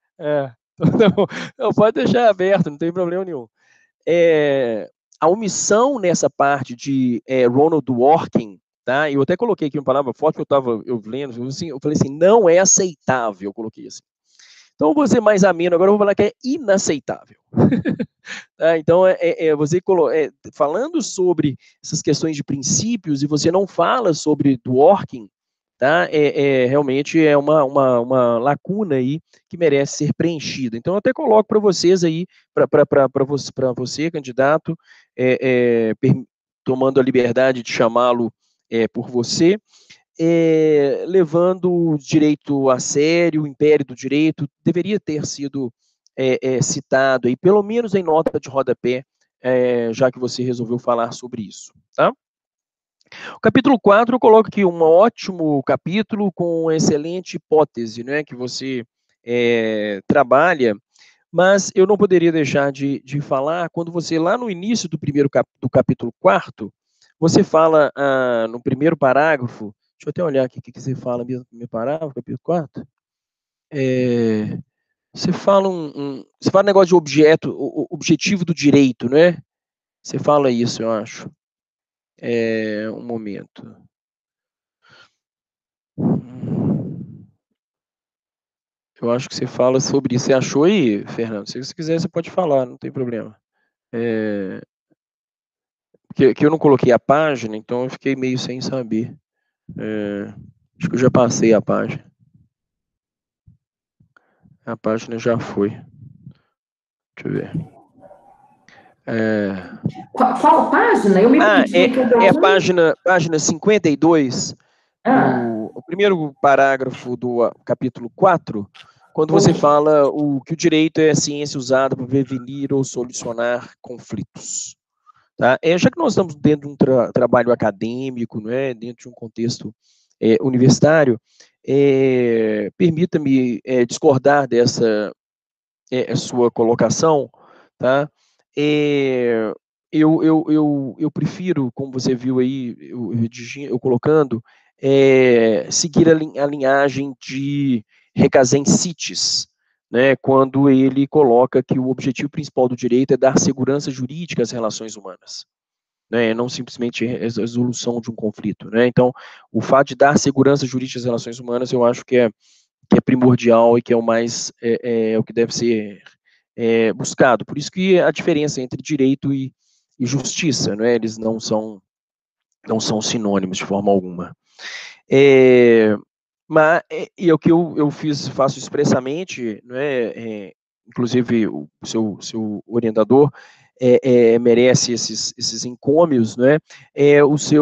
Não, pode deixar aberto, não tem problema nenhum. A omissão nessa parte de Ronald Dworkin, tá? Eu até coloquei aqui uma palavra forte que eu estava lendo, eu falei assim, não é aceitável, eu coloquei assim. Então, eu vou ser mais ameno, agora eu vou falar que é inaceitável. Então, você falando sobre essas questões de princípios, e você não fala sobre Dworkin, tá? Realmente é uma lacuna aí que merece ser preenchida. Então, eu até coloco para vocês aí, para você, candidato, tomando a liberdade de chamá-lo por você, levando o direito a sério, o império do direito, deveria ter sido citado aí, pelo menos em nota de rodapé, já que você resolveu falar sobre isso, tá? O capítulo 4, eu coloco aqui um ótimo capítulo com uma excelente hipótese, né, que você trabalha, mas eu não poderia deixar de falar, quando você, lá no início do capítulo 4, você fala no primeiro parágrafo, deixa eu até olhar aqui o que você fala mesmo no primeiro parágrafo, capítulo 4, você fala você fala um negócio de objetivo do direito, né? Você fala isso, eu acho. Um momento. Eu acho que você fala sobre isso. Você achou aí, Fernando? Se você quiser, você pode falar, não tem problema. Que eu não coloquei a página, então eu fiquei meio sem saber. Acho que eu já passei a página. A página já foi. Deixa eu ver. Qual página? Eu me perdi. É a página 52, o primeiro parágrafo do capítulo 4, quando você fala que o direito é a ciência usada para prevenir ou solucionar conflitos. Tá? Já que nós estamos dentro de um trabalho acadêmico, não é? Dentro de um contexto universitário, permita-me discordar dessa sua colocação, tá? Eu prefiro, como você viu aí, eu colocando, seguir a linhagem de Recasens-Sitges, né, quando ele coloca que o objetivo principal do direito é dar segurança jurídica às relações humanas, né, não simplesmente a resolução de um conflito, né. Então, o fato de dar segurança jurídica às relações humanas, eu acho que é primordial e que é o mais, o que deve ser buscado. Por isso que a diferença entre direito e justiça, né, eles não são sinônimos de forma alguma. Mas e o que eu faço expressamente, né, inclusive o seu orientador merece esses encômios, né,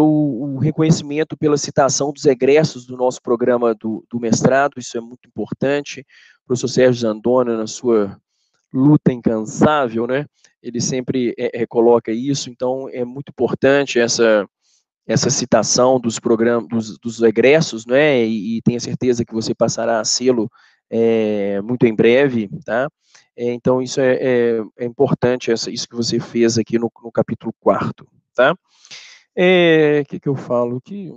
o reconhecimento pela citação dos egressos do nosso programa do mestrado, isso é muito importante. O professor Sérgio Zandona, na sua luta incansável, né, ele sempre coloca isso, então é muito importante essa citação dos programas, dos egressos, né, e tenha certeza que você passará a sê-lo muito em breve, tá? Então, isso é importante, isso que você fez aqui no capítulo 4º, tá? Que eu falo aqui?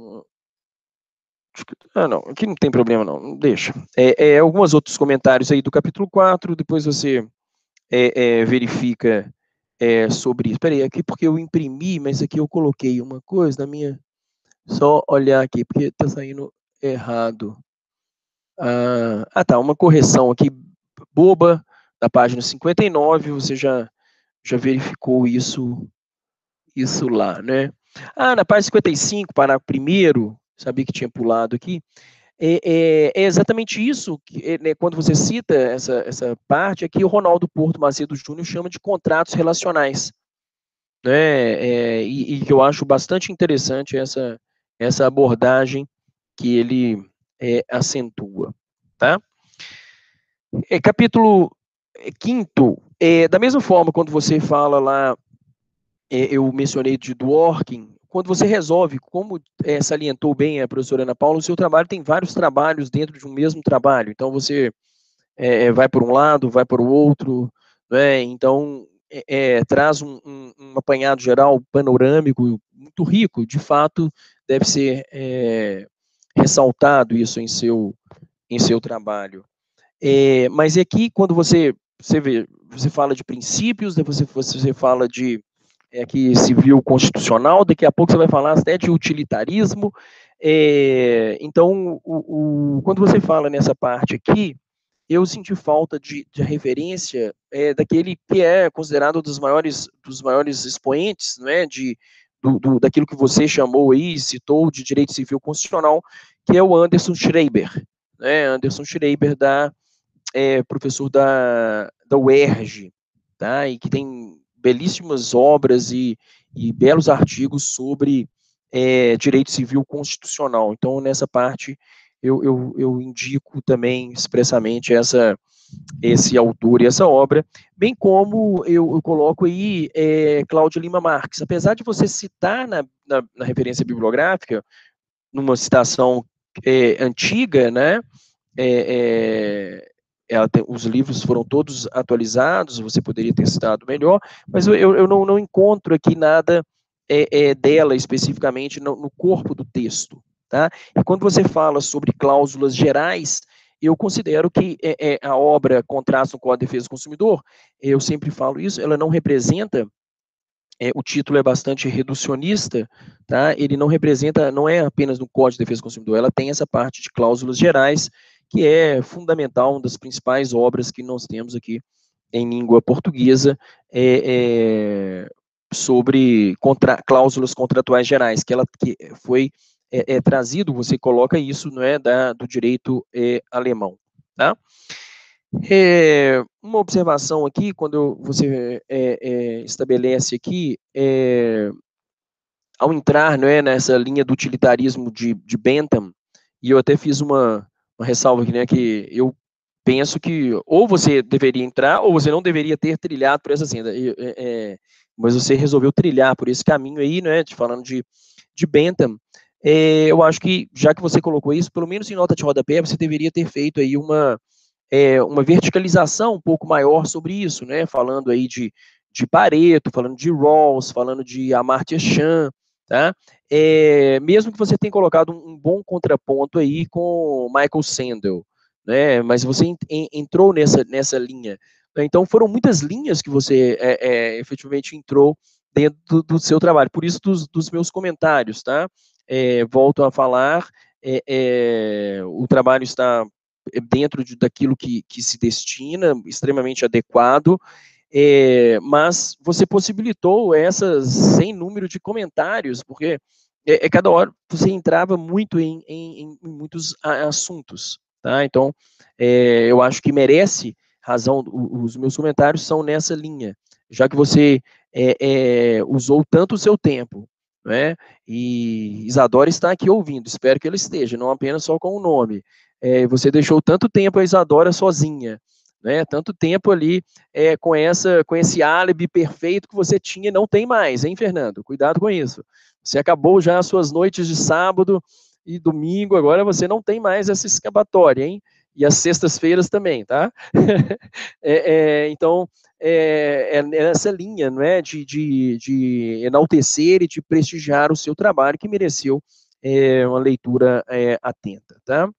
Não, aqui não tem problema não, deixa. Alguns outros comentários aí do capítulo 4, depois você verifica sobre isso. Espera aí, aqui porque eu imprimi, mas aqui eu coloquei uma coisa na minha... Só olhar aqui, porque está saindo errado. Tá, uma correção aqui boba, na página 59, você já verificou isso lá, né? Na página 55, parágrafo 1º, sabia que tinha pulado aqui, é exatamente isso, né, quando você cita essa parte, aqui o Ronaldo Porto Macedo Júnior chama de contratos relacionais, né, e que eu acho bastante interessante essa abordagem que ele acentua, tá? Capítulo 5º, da mesma forma, quando você fala lá, eu mencionei de Dworkin, quando você resolve, como salientou bem a professora Ana Paula, o seu trabalho tem vários trabalhos dentro de um mesmo trabalho, então você vai por um lado, vai por o outro, né? Então traz um apanhado geral panorâmico muito rico, de fato deve ser ressaltado isso em seu trabalho. Mas aqui, quando você fala de princípios, depois você fala de aqui civil constitucional, daqui a pouco você vai falar até de utilitarismo. Então, quando você fala nessa parte aqui, eu senti falta de referência daquele que é considerado dos maiores expoentes, né, daquilo que você chamou aí, citou, de direito civil constitucional, que é o Anderson Schreiber, né, Anderson Schreiber, professor da UERJ, tá, e que tem belíssimas obras e belos artigos sobre direito civil constitucional. Então, nessa parte, eu indico também expressamente esse autor e essa obra, bem como eu coloco aí Cláudio Lima Marques. Apesar de você citar na referência bibliográfica, numa citação antiga, né, os livros foram todos atualizados, você poderia ter citado melhor, mas eu não encontro aqui nada dela especificamente no corpo do texto, tá? E quando você fala sobre cláusulas gerais, eu considero que a obra Contratos no Código de Defesa do Consumidor, eu sempre falo isso, ela não representa, o título é bastante reducionista, tá? Ele não representa, não é apenas no Código de Defesa do Consumidor, ela tem essa parte de cláusulas gerais, que é fundamental, uma das principais obras que nós temos aqui em língua portuguesa, sobre cláusulas contratuais gerais, que foi trazido, você coloca isso, não é, do direito alemão, tá? Uma observação aqui, quando você estabelece aqui, ao entrar, não é, nessa linha do utilitarismo de Bentham, e eu até fiz uma ressalva aqui, né, que eu penso que ou você deveria entrar, ou você não deveria ter trilhado por essa senda, mas você resolveu trilhar por esse caminho aí, né, falando de Bentham. Eu acho que, já que você colocou isso, pelo menos em nota de rodapé, você deveria ter feito aí uma verticalização um pouco maior sobre isso, né, falando aí de Pareto, falando de Rawls, falando de Amartya Sen, tá? Mesmo que você tenha colocado um bom contraponto aí com Michael Sandel, né? Mas você entrou nessa linha. Né? Então, foram muitas linhas que você efetivamente entrou dentro do seu trabalho. Por isso, dos meus comentários, tá? Volto a falar, o trabalho está dentro daquilo que se destina, extremamente adequado, mas você possibilitou essas sem número de comentários, porque cada hora você entrava muito em muitos assuntos, tá? Então, eu acho que merece razão, os meus comentários são nessa linha, já que você usou tanto o seu tempo, né? E Isadora está aqui ouvindo, espero que ela esteja, não apenas só com o nome. Você deixou tanto tempo a Isadora sozinha, né? Tanto tempo ali com esse álibi perfeito que você tinha e não tem mais, hein, Fernando? Cuidado com isso. Você acabou já as suas noites de sábado e domingo, agora você não tem mais essa escapatória, hein? E as sextas-feiras também, tá? Então, essa linha, não é, de enaltecer e de prestigiar o seu trabalho, que mereceu uma leitura atenta, tá?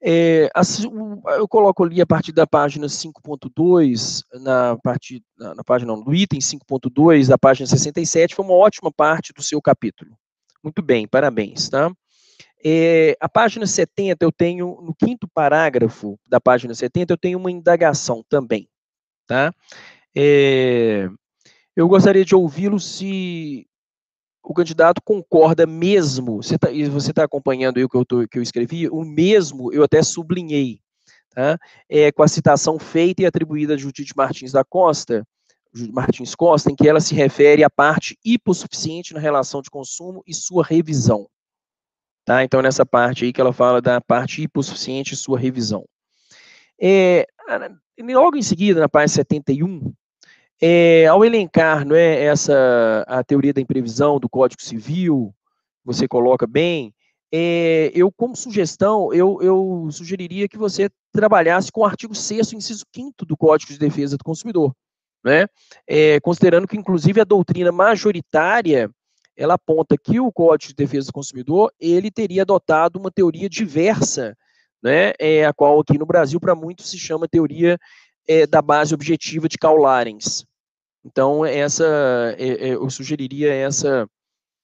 Eu coloco ali a partir da página 5.2, na página do item 5.2, da página 67, foi uma ótima parte do seu capítulo. Muito bem, parabéns, tá? A página 70, eu tenho, no quinto parágrafo da página 70, eu tenho uma indagação também, tá? Eu gostaria de ouvi-lo se o candidato concorda mesmo, você está acompanhando aí o que eu escrevi, o mesmo eu até sublinhei, tá? Com a citação feita e atribuída a Judite Martins Costa, em que ela se refere à parte hipossuficiente na relação de consumo e sua revisão. Tá? Então, nessa parte aí que ela fala da parte hipossuficiente e sua revisão. Logo em seguida, na página 71, ao elencar, não é, a teoria da imprevisão do Código Civil, você coloca bem, eu, como sugestão, eu sugeriria que você trabalhasse com o artigo 6º, inciso 5º do Código de Defesa do Consumidor, né? Considerando que, inclusive, a doutrina majoritária, ela aponta que o Código de Defesa do Consumidor, ele teria adotado uma teoria diversa, né? A qual aqui no Brasil, para muitos, se chama teoria da base objetiva de Karl Larens. Então, eu sugeriria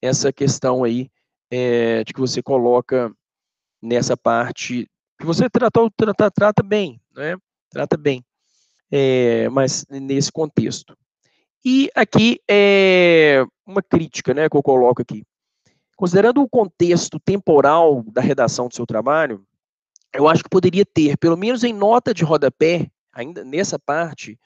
essa questão aí, de que você coloca nessa parte, que você trata bem, né? Trata bem, mas nesse contexto. E aqui uma crítica, né, que eu coloco aqui. Considerando o contexto temporal da redação do seu trabalho, eu acho que poderia ter, pelo menos em nota de rodapé, ainda nessa parte,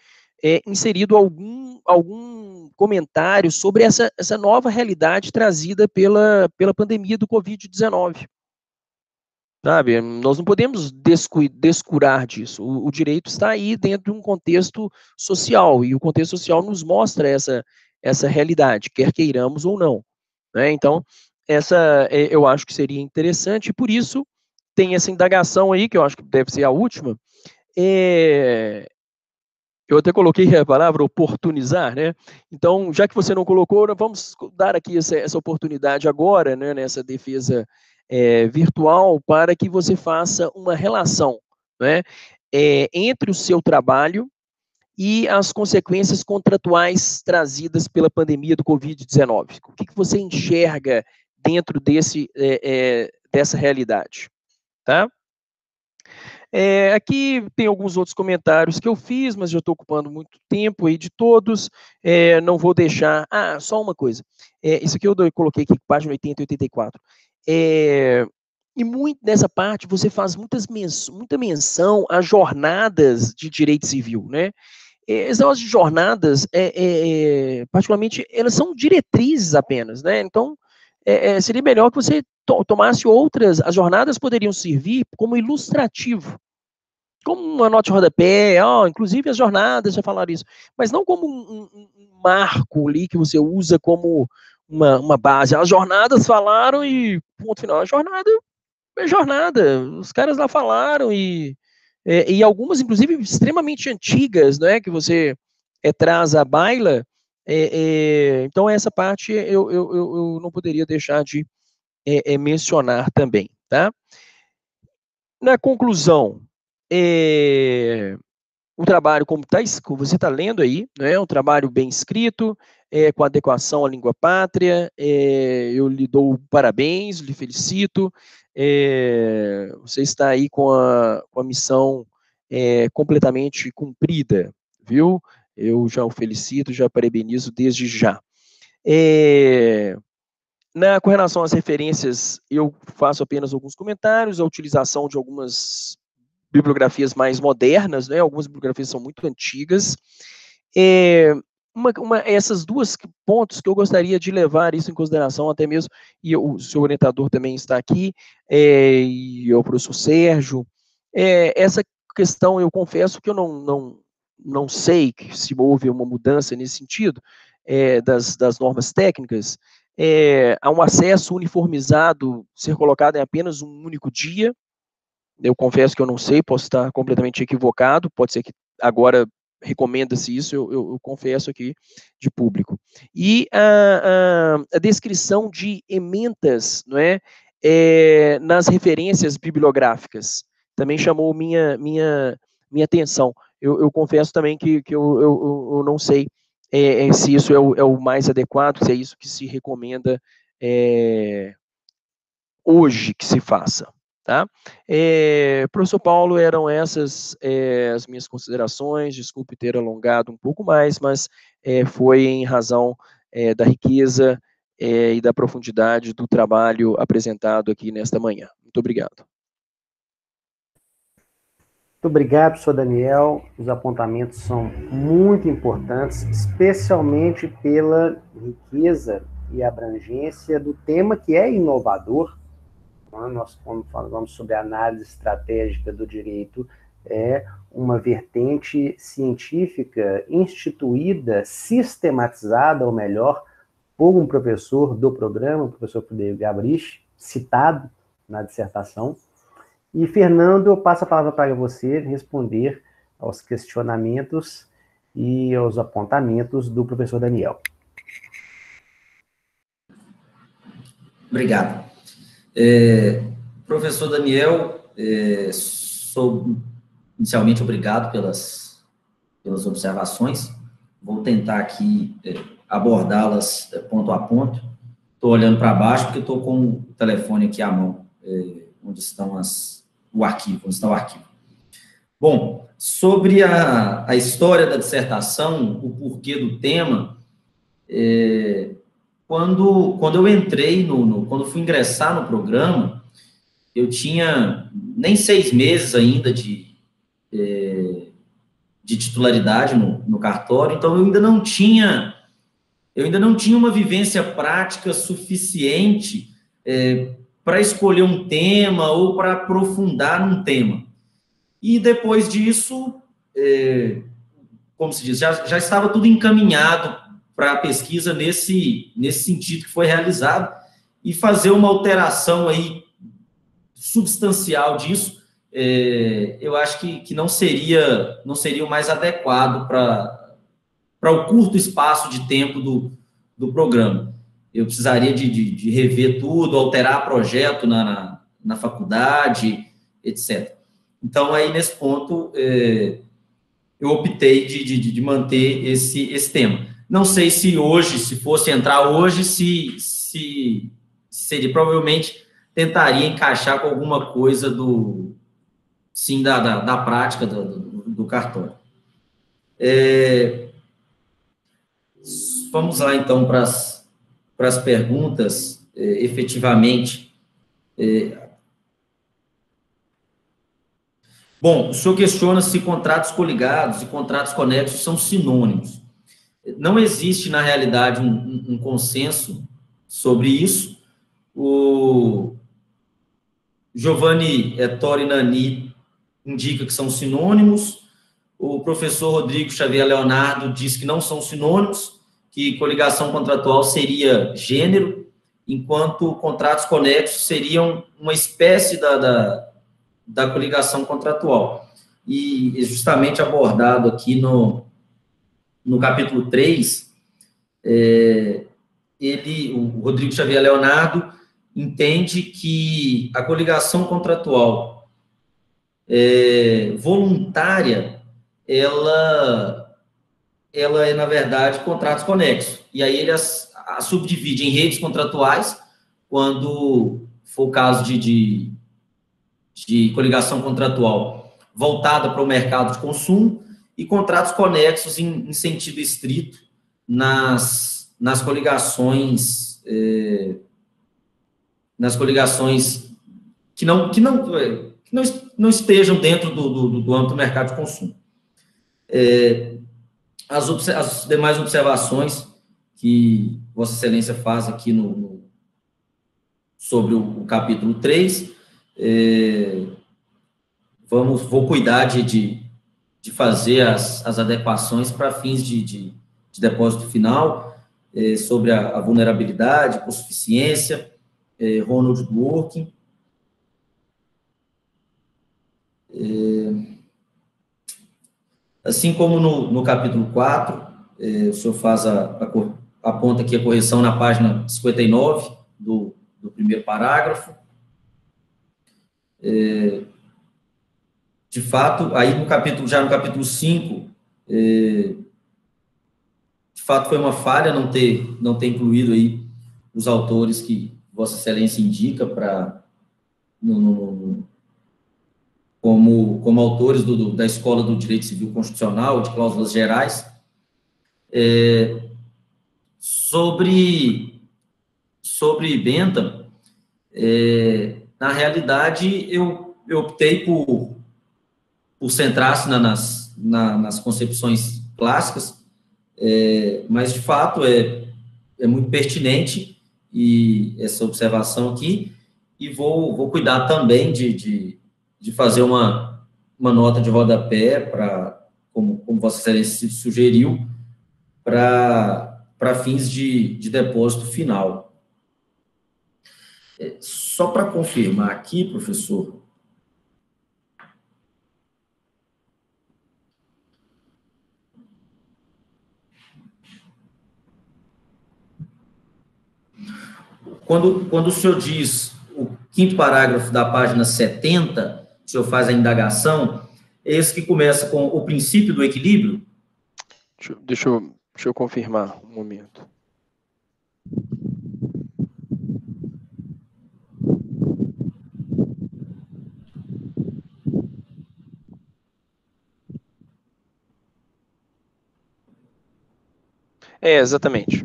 inserido algum comentário sobre essa nova realidade trazida pela pandemia do Covid-19. Sabe? Nós não podemos descurar disso. O direito está aí dentro de um contexto social, e o contexto social nos mostra essa realidade, quer queiramos ou não. Né? Então, eu acho que seria interessante, e por isso tem essa indagação aí, que eu acho que deve ser a última. Eu até coloquei a palavra oportunizar, né? Então, já que você não colocou, vamos dar aqui essa oportunidade agora, né, nessa defesa virtual, para que você faça uma relação, né, entre o seu trabalho e as consequências contratuais trazidas pela pandemia do Covid-19. O que você enxerga dentro dessa realidade? Tá? Aqui tem alguns outros comentários que eu fiz, mas já estou ocupando muito tempo aí de todos, não vou deixar... só uma coisa, isso aqui eu coloquei aqui, página 80 e 84, e muito nessa parte você faz muita menção a jornadas de direito civil, né? Essas jornadas, particularmente, elas são diretrizes apenas, né? Então, seria melhor que você tomasse outras, as jornadas poderiam servir como ilustrativo, como uma nota de rodapé, inclusive as jornadas já falaram isso, mas não como um marco ali que você usa como uma base. As jornadas falaram e ponto final. A jornada é jornada, os caras lá falaram e algumas, inclusive, extremamente antigas, né, que você traz à baila, Então, essa parte eu não poderia deixar de mencionar também, tá? Na conclusão, o trabalho, como você está lendo aí, né, é um trabalho bem escrito, com adequação à língua pátria, eu lhe dou parabéns, lhe felicito, você está aí com a missão completamente cumprida, viu? Eu já o felicito, já parabenizo desde já. Com relação às referências, eu faço apenas alguns comentários, a utilização de algumas bibliografias mais modernas, né? Algumas bibliografias são muito antigas. Essas duas pontos que eu gostaria de levar isso em consideração, até mesmo, e o seu orientador também está aqui, e o professor Sérgio, essa questão, eu confesso que eu não sei se houve uma mudança nesse sentido, das normas técnicas, há um acesso uniformizado ser colocado em apenas um único dia. Eu confesso que eu não sei, posso estar completamente equivocado, pode ser que agora recomenda-se isso, eu confesso aqui de público. E a descrição de ementas, não é, nas referências bibliográficas também chamou minha atenção. Eu confesso também que eu não sei se isso é o mais adequado, se é isso que se recomenda hoje que se faça. Tá? Professor Paulo, eram essas as minhas considerações, desculpe ter alongado um pouco mais, mas foi em razão da riqueza e da profundidade do trabalho apresentado aqui nesta manhã. Muito obrigado. Muito obrigado, professor Daniel. Os apontamentos são muito importantes, especialmente pela riqueza e abrangência do tema que é inovador. Nós, quando falamos sobre a análise estratégica do direito, é uma vertente científica instituída, sistematizada, ou melhor, por um professor do programa, o professor Frederico Gabrich, citado na dissertação. E, Fernando, eu passo a palavra para você responder aos questionamentos e aos apontamentos do professor Daniel. Obrigado. Professor Daniel, sou inicialmente obrigado pelas observações. Vou tentar aqui abordá-las ponto a ponto. Estou olhando para baixo porque estou com o telefone aqui à mão, onde está o arquivo. Bom, sobre a história da dissertação, o porquê do tema, quando eu entrei, quando fui ingressar no programa, eu tinha nem 6 meses ainda de titularidade no cartório, então eu ainda não tinha uma vivência prática suficiente para escolher um tema ou para aprofundar num tema. E depois disso, como se diz, já estava tudo encaminhado para a pesquisa nesse sentido que foi realizado, e fazer uma alteração aí substancial disso, eu acho que não seria o mais adequado para o curto espaço de tempo do programa. Eu precisaria de rever tudo, alterar projeto na faculdade, etc. Então, aí, nesse ponto, eu optei de manter esse tema. Não sei se hoje, se fosse entrar hoje, se seria, provavelmente, tentaria encaixar com alguma coisa da prática do cartório. Vamos lá, então, para as perguntas, efetivamente. Bom, o senhor questiona se contratos coligados e contratos conexos são sinônimos. Não existe, na realidade, um consenso sobre isso. O Giovanni Torinani indica que são sinônimos. O professor Rodrigo Xavier Leonardo diz que não são sinônimos, que coligação contratual seria gênero, enquanto contratos conexos seriam uma espécie da coligação contratual. E justamente abordado aqui no capítulo 3, o Rodrigo Xavier Leonardo entende que a coligação contratual voluntária, ela é, na verdade, contratos conexos. E aí ele a subdivide em redes contratuais, quando for o caso de coligação contratual voltada para o mercado de consumo, e contratos conexos em sentido estrito nas coligações que não estejam dentro do âmbito do mercado de consumo. As demais observações que Vossa Excelência faz aqui sobre o capítulo 3, vou cuidar de fazer as adequações para fins de depósito final, sobre a vulnerabilidade, hipossuficiência, Ronald Dworkin. Assim como no capítulo 4, o senhor aponta aqui a correção na página 59 do primeiro parágrafo. De fato, aí já no capítulo 5, de fato foi uma falha não ter incluído aí os autores que Vossa Excelência indica como autores da Escola do Direito Civil Constitucional, de cláusulas gerais. Sobre Bentham, na realidade, eu optei por centrar-se nas concepções clássicas, mas, de fato, é muito pertinente essa observação aqui, e vou cuidar também de fazer uma nota de rodapé, como Vossa Excelência sugeriu, para fins de depósito final. Só para confirmar aqui, professor, quando o senhor diz o 5º parágrafo da página 70, o senhor faz a indagação, é esse que começa com o princípio do equilíbrio? Deixa eu confirmar um momento. Exatamente.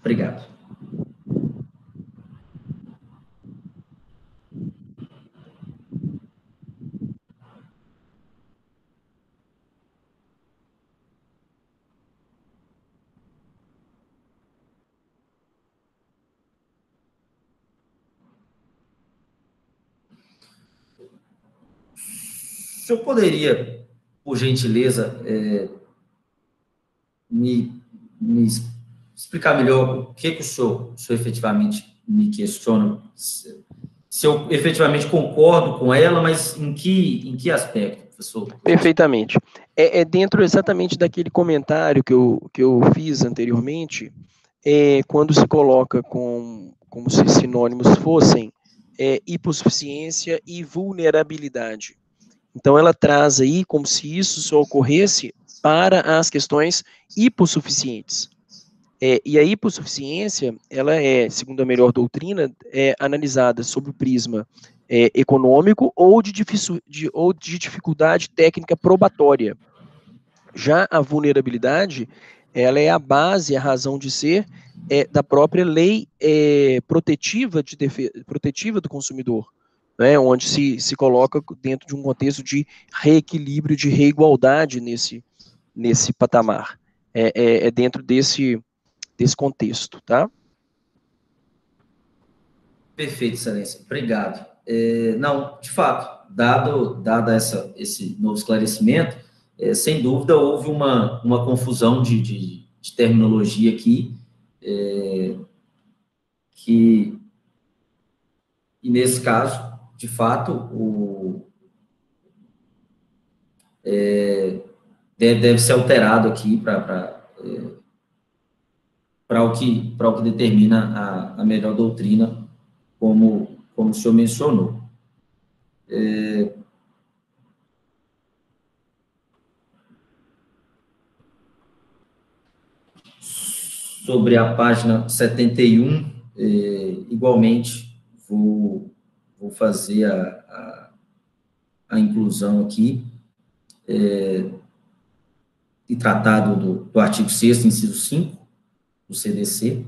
Obrigado. O senhor poderia, por gentileza, me explicar melhor o que o senhor efetivamente me questiona? Se eu efetivamente concordo com ela, mas em que aspecto, professor? Perfeitamente. É dentro exatamente daquele comentário que eu fiz anteriormente, quando se coloca como se sinônimos fossem hipossuficiência e vulnerabilidade. Então, ela traz aí como se isso só ocorresse para as questões hipossuficientes. E a hipossuficiência, ela segundo a melhor doutrina, analisada sob o prisma econômico ou de dificuldade técnica probatória. Já a vulnerabilidade, ela é a base, a razão de ser da própria lei protetiva do consumidor, né, onde se coloca dentro de um contexto de reequilíbrio, de reigualdade nesse patamar. É dentro desse contexto, tá? Perfeito, Excelência. Obrigado. Não, de fato, dado esse novo esclarecimento, sem dúvida houve uma confusão de terminologia aqui, e nesse caso, de fato, deve ser alterado aqui para o que determina a melhor doutrina, como o senhor mencionou. Sobre a página 71, igualmente, vou fazer a inclusão aqui, e tratado do artigo 6º, inciso 5, do CDC.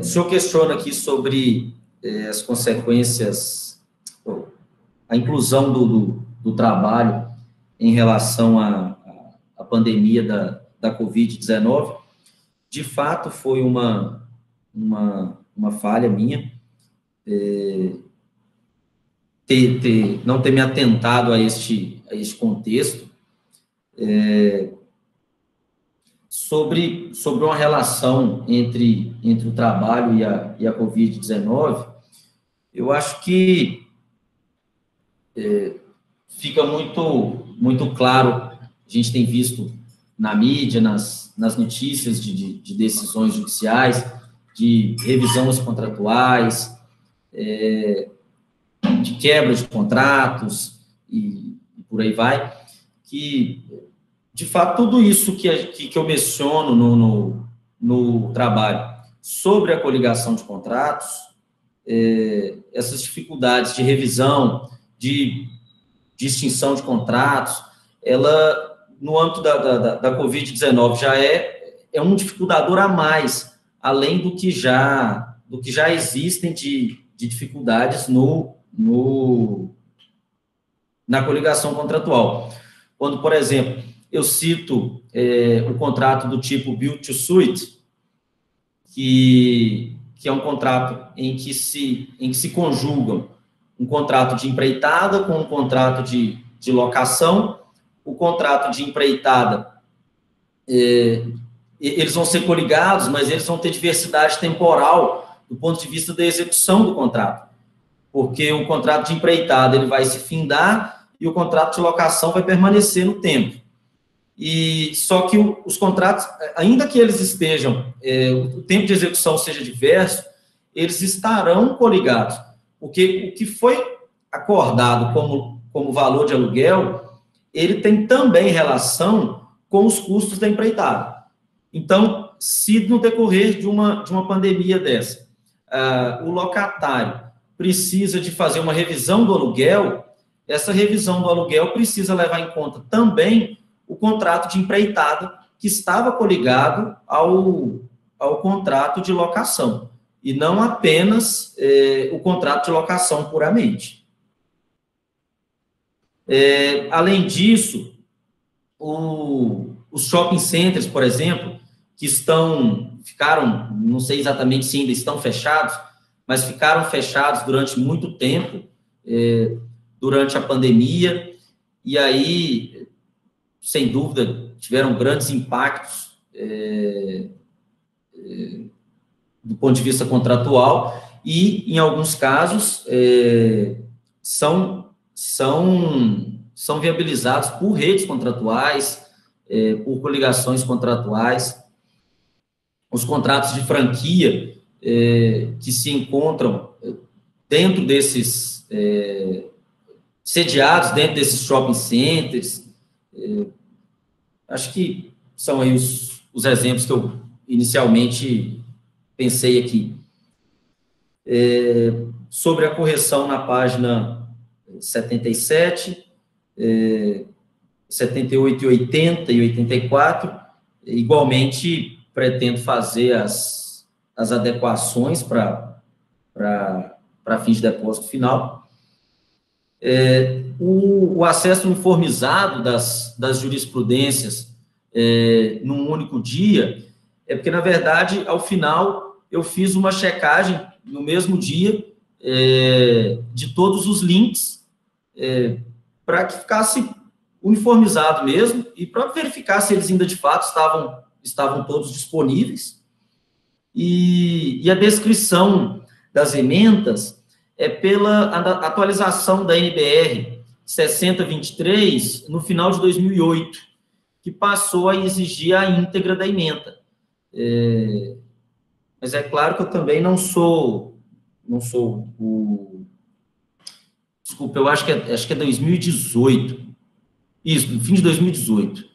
O senhor questiona aqui sobre as consequências, a inclusão do trabalho em relação à pandemia da Covid-19. De fato, foi uma falha minha não ter me atentado a este contexto. Sobre uma relação entre o trabalho e a Covid-19, eu acho que fica muito claro, a gente tem visto na mídia, nas notícias de decisões judiciais, de revisões contratuais, de quebra de contratos, e por aí vai, que, de fato, tudo isso que eu menciono no trabalho sobre a coligação de contratos, essas dificuldades de revisão, de extinção de contratos, ela, no âmbito da Covid-19, já é um dificultador a mais, além do que já existem de dificuldades na coligação contratual. Quando, por exemplo, eu cito o contrato do tipo Build to Suit, que é um contrato em que se conjugam um contrato de empreitada com um contrato de locação. O contrato de empreitada, eles vão ser coligados, mas eles vão ter diversidade temporal do ponto de vista da execução do contrato, porque o contrato de empreitada ele vai se findar e o contrato de locação vai permanecer no tempo. E só que os contratos, ainda que eles estejam, o tempo de execução seja diverso, eles estarão coligados, porque o que foi acordado como valor de aluguel, ele tem também relação com os custos da empreitada. Então, se no decorrer de uma pandemia dessa, o locatário precisa de fazer uma revisão do aluguel, essa revisão do aluguel precisa levar em conta também o contrato de empreitada que estava coligado ao contrato de locação, e não apenas o contrato de locação puramente. Além disso, os shopping centers, por exemplo, que ficaram, não sei exatamente se ainda estão fechados, mas ficaram fechados durante muito tempo, durante a pandemia, e aí, sem dúvida, tiveram grandes impactos do ponto de vista contratual, e, em alguns casos, são viabilizados por redes contratuais, por coligações contratuais. Os contratos de franquia que se encontram dentro desses, sediados dentro desses shopping centers, acho que são aí os exemplos que eu inicialmente pensei aqui. Sobre a correção na página 77, 78 e 80 e 84, igualmente pretendo fazer as adequações para fins de depósito final. O acesso uniformizado das jurisprudências num único dia, porque, na verdade, ao final, eu fiz uma checagem no mesmo dia de todos os links, para que ficasse uniformizado mesmo, e para verificar se eles ainda de fato estavam todos disponíveis. E a descrição das emendas é pela atualização da NBR 6023 no final de 2008, que passou a exigir a íntegra da emenda. Mas é claro que eu também não sou o... Desculpa, eu acho que é 2018. Isso, no fim de 2018.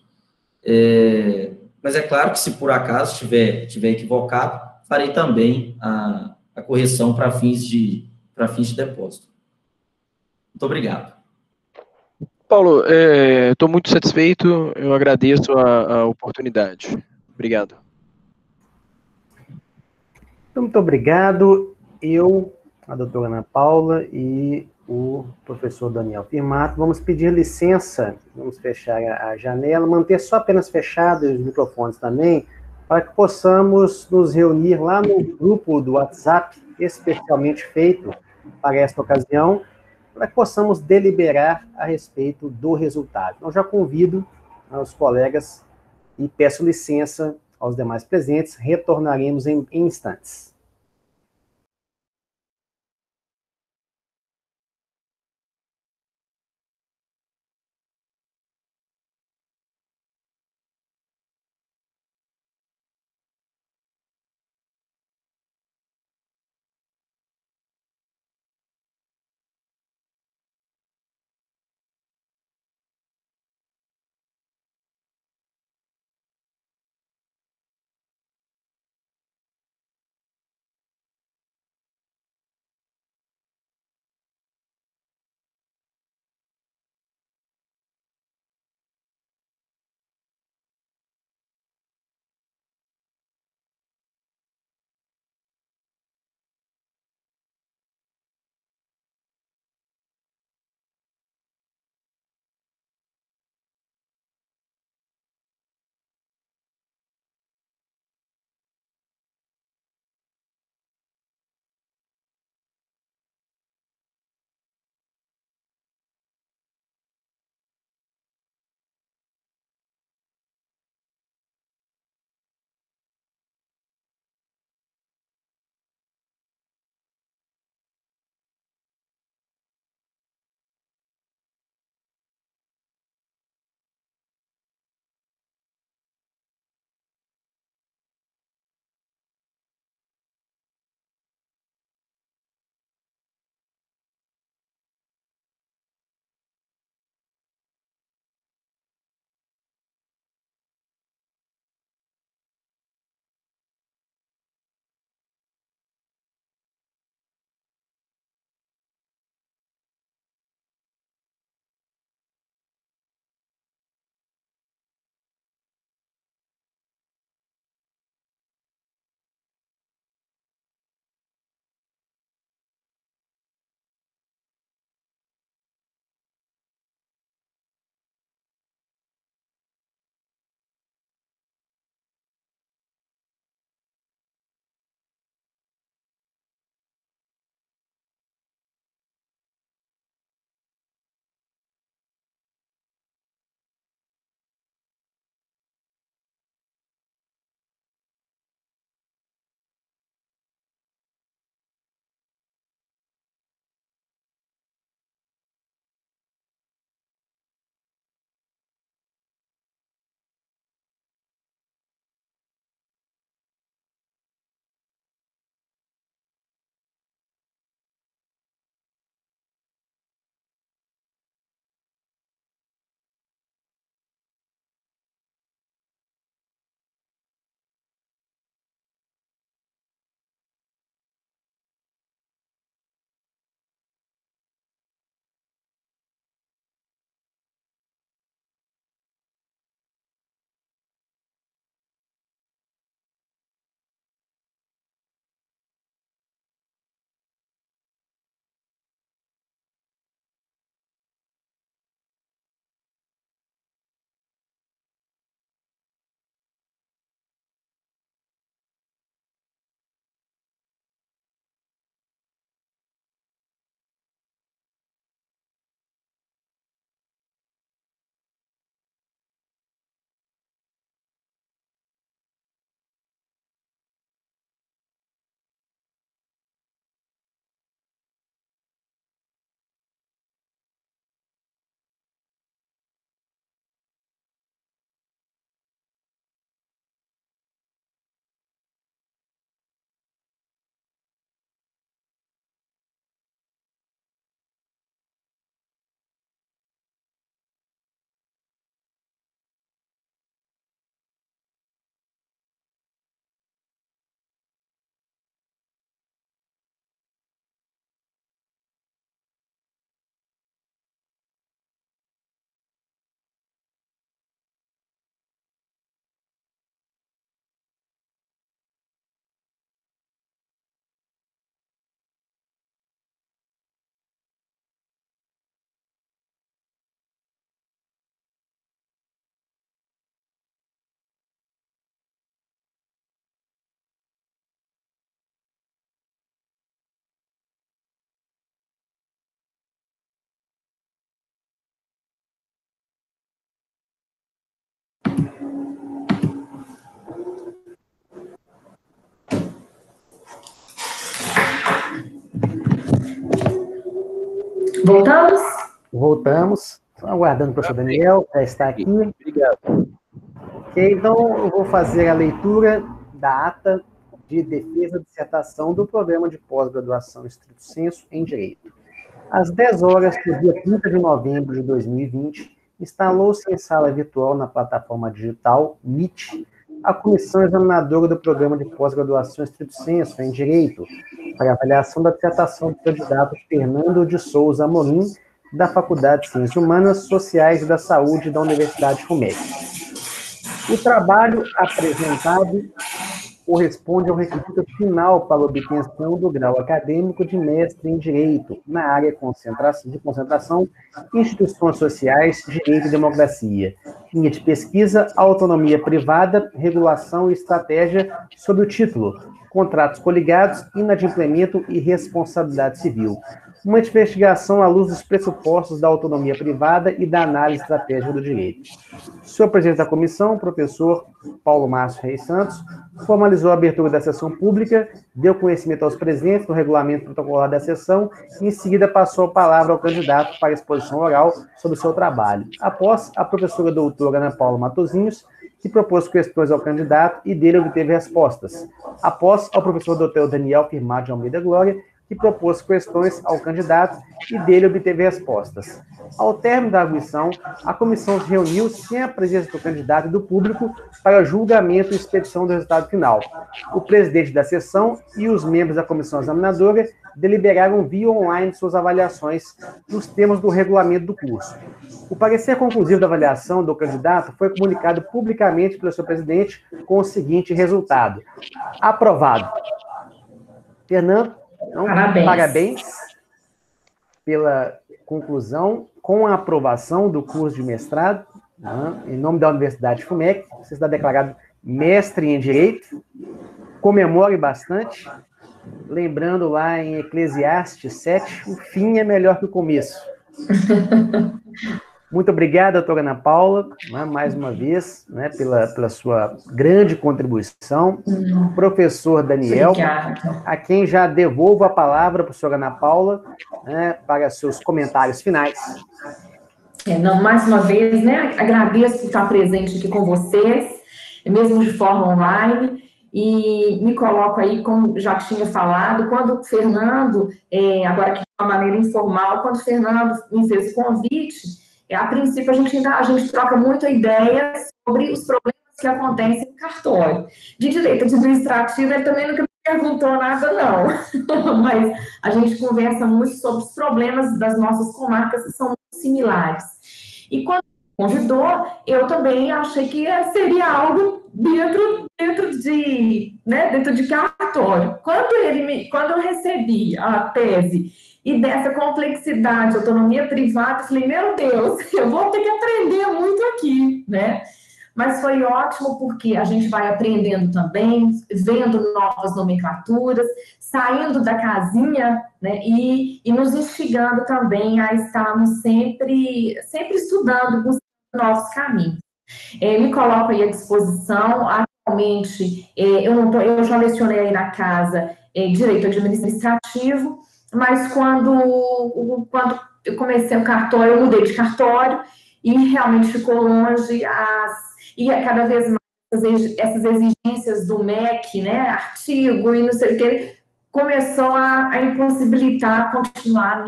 Mas é claro que, se por acaso estiver equivocado, farei também a correção para fins de depósito. Muito obrigado. Paulo, estou muito satisfeito, eu agradeço a oportunidade. Obrigado. Muito obrigado. Eu, a doutora Ana Paula e o professor Daniel Firmato, vamos pedir licença, vamos fechar a janela, manter só apenas fechados os microfones também, para que possamos nos reunir lá no grupo do WhatsApp, especialmente feito para esta ocasião, para que possamos deliberar a respeito do resultado. Então, já convido os colegas e peço licença aos demais presentes, retornaremos em instantes. Voltamos? Voltamos. Estou aguardando o professor Daniel, já está aqui. Obrigado. Ok, então eu vou fazer a leitura da ata de defesa de dissertação do programa de pós-graduação estrito sensu em Direito. Às 10 horas do dia 30 de novembro de 2020, instalou-se em sala virtual na plataforma digital Meet a comissão examinadora do programa de pós-graduação estrito sensu em Direito para avaliação da dissertação do candidato Fernando de Souza Amorim, da Faculdade de Ciências Humanas, Sociais e da Saúde da Universidade FUMEC. O trabalho apresentado corresponde ao requisito final para a obtenção do grau acadêmico de mestre em Direito, na área de concentração, instituições sociais, direito e democracia. Linha de pesquisa, autonomia privada, regulação e estratégia, sob o título Contratos Coligados, Inadimplemento e Responsabilidade Civil. Uma investigação à luz dos pressupostos da autonomia privada e da análise estratégica do direito. O senhor presidente da comissão, o professor Paulo Márcio Reis Santos, formalizou a abertura da sessão pública, deu conhecimento aos presentes do regulamento protocolar da sessão e, em seguida, passou a palavra ao candidato para exposição oral sobre o seu trabalho. Após, a professora doutora Ana Paula Matosinhos, que propôs questões ao candidato e dele obteve respostas. Após, ao professor doutor Daniel Firmado de Almeida Glória, que propôs questões ao candidato e dele obteve respostas. Ao término da arguição, a comissão se reuniu sem a presença do candidato e do público para julgamento e expedição do resultado final. O presidente da sessão e os membros da comissão examinadora deliberaram via online suas avaliações nos termos do regulamento do curso. O parecer conclusivo da avaliação do candidato foi comunicado publicamente pelo seu presidente com o seguinte resultado: aprovado. Fernando, então, parabéns pela conclusão com a aprovação do curso de mestrado, em nome da Universidade FUMEC. Você está declarado mestre em Direito. Comemore bastante. Lembrando lá em Eclesiastes 7, o fim é melhor que o começo. Muito obrigado, doutora Ana Paula, mais uma vez, pela sua grande contribuição. Professor Daniel, obrigada. A quem já devolvo a palavra, professora Ana Paula, para seus comentários finais. Mais uma vez, agradeço por estar presente aqui com vocês, mesmo de forma online, e me coloco aí, como já tinha falado, quando o Fernando, agora aqui de uma maneira informal, quando o Fernando me fez o convite, a princípio, a gente troca muito ideias sobre os problemas que acontecem no cartório. De direito administrativo, ele também nunca me perguntou nada, não. Mas a gente conversa muito sobre os problemas das nossas comarcas, que são muito similares. E quando convidou, eu também achei que seria algo dentro de cartório. Quando eu recebi a tese e dessa complexidade, autonomia privada, eu falei, meu Deus, eu vou ter que aprender muito aqui, Mas foi ótimo porque a gente vai aprendendo também, vendo novas nomenclaturas, saindo da casinha, e nos instigando também a estarmos sempre estudando, buscando novos caminhos. Me coloco aí à disposição. Atualmente, eu já lecionei aí na casa Direito Administrativo, mas quando eu comecei o cartório, eu mudei de cartório e realmente ficou longe e cada vez mais essas exigências do MEC, artigo e não sei o que, começou a impossibilitar continuar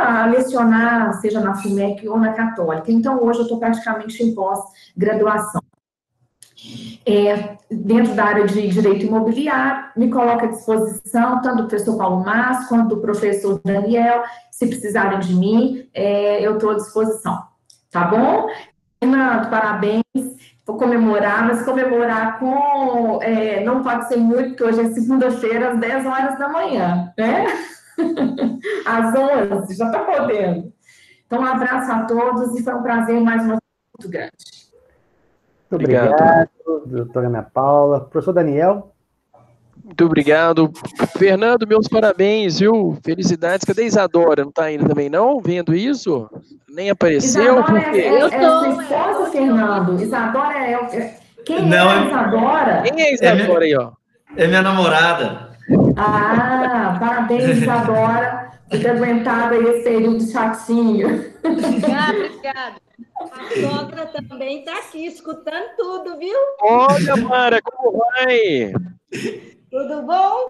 a lecionar, seja na FUMEC ou na Católica. Então, hoje eu estou praticamente em pós-graduação. Dentro da área de Direito Imobiliário, me coloco à disposição, tanto do professor Paulo Márcio, quanto do professor Daniel. Se precisarem de mim, eu estou à disposição. Tá bom? Fernando, parabéns. Vou comemorar, mas comemorar com... não pode ser muito, porque hoje é segunda-feira, às 10 horas da manhã, Às 11, já está podendo. Então, um abraço a todos e foi um prazer mais uma vez muito grande. Muito obrigado, doutora Ana Paula. Professor Daniel? Muito obrigado. Fernando, meus parabéns, viu? Felicidades. Cadê Isadora? Não está ainda também, não? Vendo isso? Nem apareceu? Isadora é sua esposa, Fernando. Isadora quem não, é Isadora? Quem é Isadora aí, ó? É minha namorada. Parabéns, Isadora. ter aguentado aí esse período chatinho. Obrigada. A sogra também está aqui, escutando tudo, viu? Olha, Mara, como vai? Tudo bom?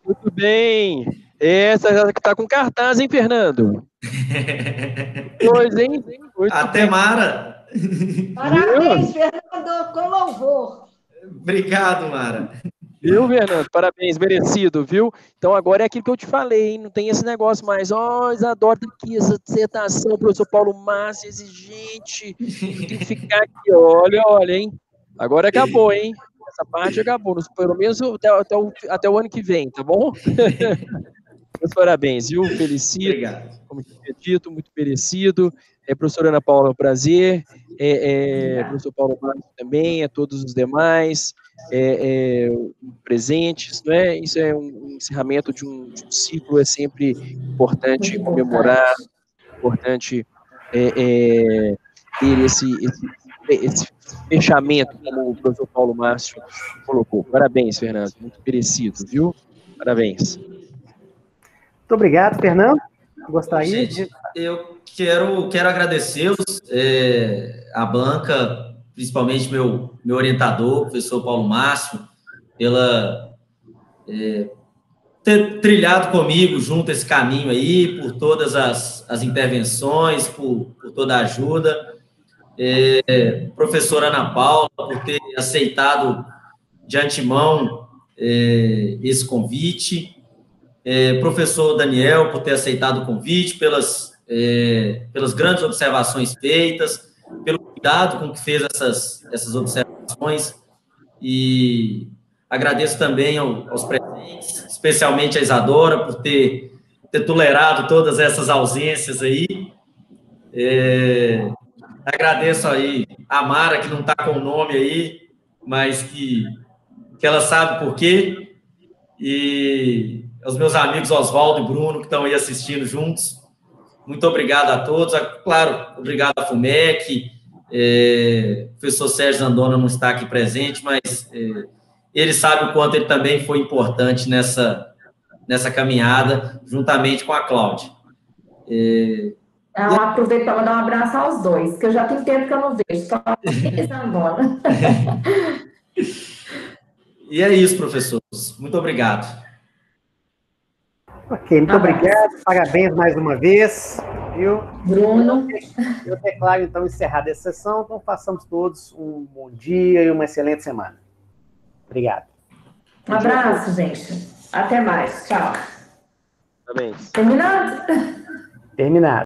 Tudo bem. Essa já está com cartaz, hein, Fernando? Pois, hein? Até Mara. Parabéns, Fernando, com louvor. Obrigado, Mara. Viu, Fernando? Parabéns, merecido, viu? Então agora é aquilo que eu te falei, hein? Não tem esse negócio mais, Isadora, tá aqui, essa dissertação, professor Paulo Márcio, exigente, eu tenho que ficar aqui, olha, hein? Agora acabou, hein? Essa parte acabou, pelo menos até o ano que vem, tá bom? Meus parabéns, viu? Felicito. Obrigado. Como tinha dito, muito merecido. Professora Ana Paula, é um prazer. Professor Paulo Márcio também, a todos os demais presentes, não é? Isso é um encerramento de um ciclo, é sempre importante comemorar, importante ter esse fechamento, como o professor Paulo Márcio colocou. Parabéns, Fernando, muito merecido, viu? Parabéns. Muito obrigado, Fernando. Gostaria Gente, eu quero agradecê-los, a banca, principalmente meu orientador, o professor Paulo Márcio, pela ter trilhado comigo junto esse caminho aí, por todas as intervenções, por toda a ajuda. Professora Ana Paula, por ter aceitado de antemão esse convite. Professor Daniel, por ter aceitado o convite, pelas grandes observações feitas, pelo cuidado com que fez essas observações, e agradeço também aos presentes, especialmente a Isadora, por ter tolerado todas essas ausências aí. Agradeço aí a Mara, que não está com o nome aí, mas que ela sabe por quê, e aos meus amigos Oswaldo e Bruno, que estão aí assistindo juntos. Muito obrigado a todos. Claro, obrigado à FUMEC. O professor Sérgio Zandona não está aqui presente, mas ele sabe o quanto ele também foi importante nessa caminhada, juntamente com a Cláudia. Aproveito para mandar um abraço aos dois, que eu já tenho tempo que eu não vejo, só Zandona. E é isso, professores. Muito obrigado. Ok, muito obrigado. Parabéns mais uma vez. Viu? Bruno. Eu declaro, então, encerrada essa sessão. Então, façamos todos um bom dia e uma excelente semana. Obrigado. Um abraço, gente. Até mais. Tchau. Parabéns. Terminado? Terminado.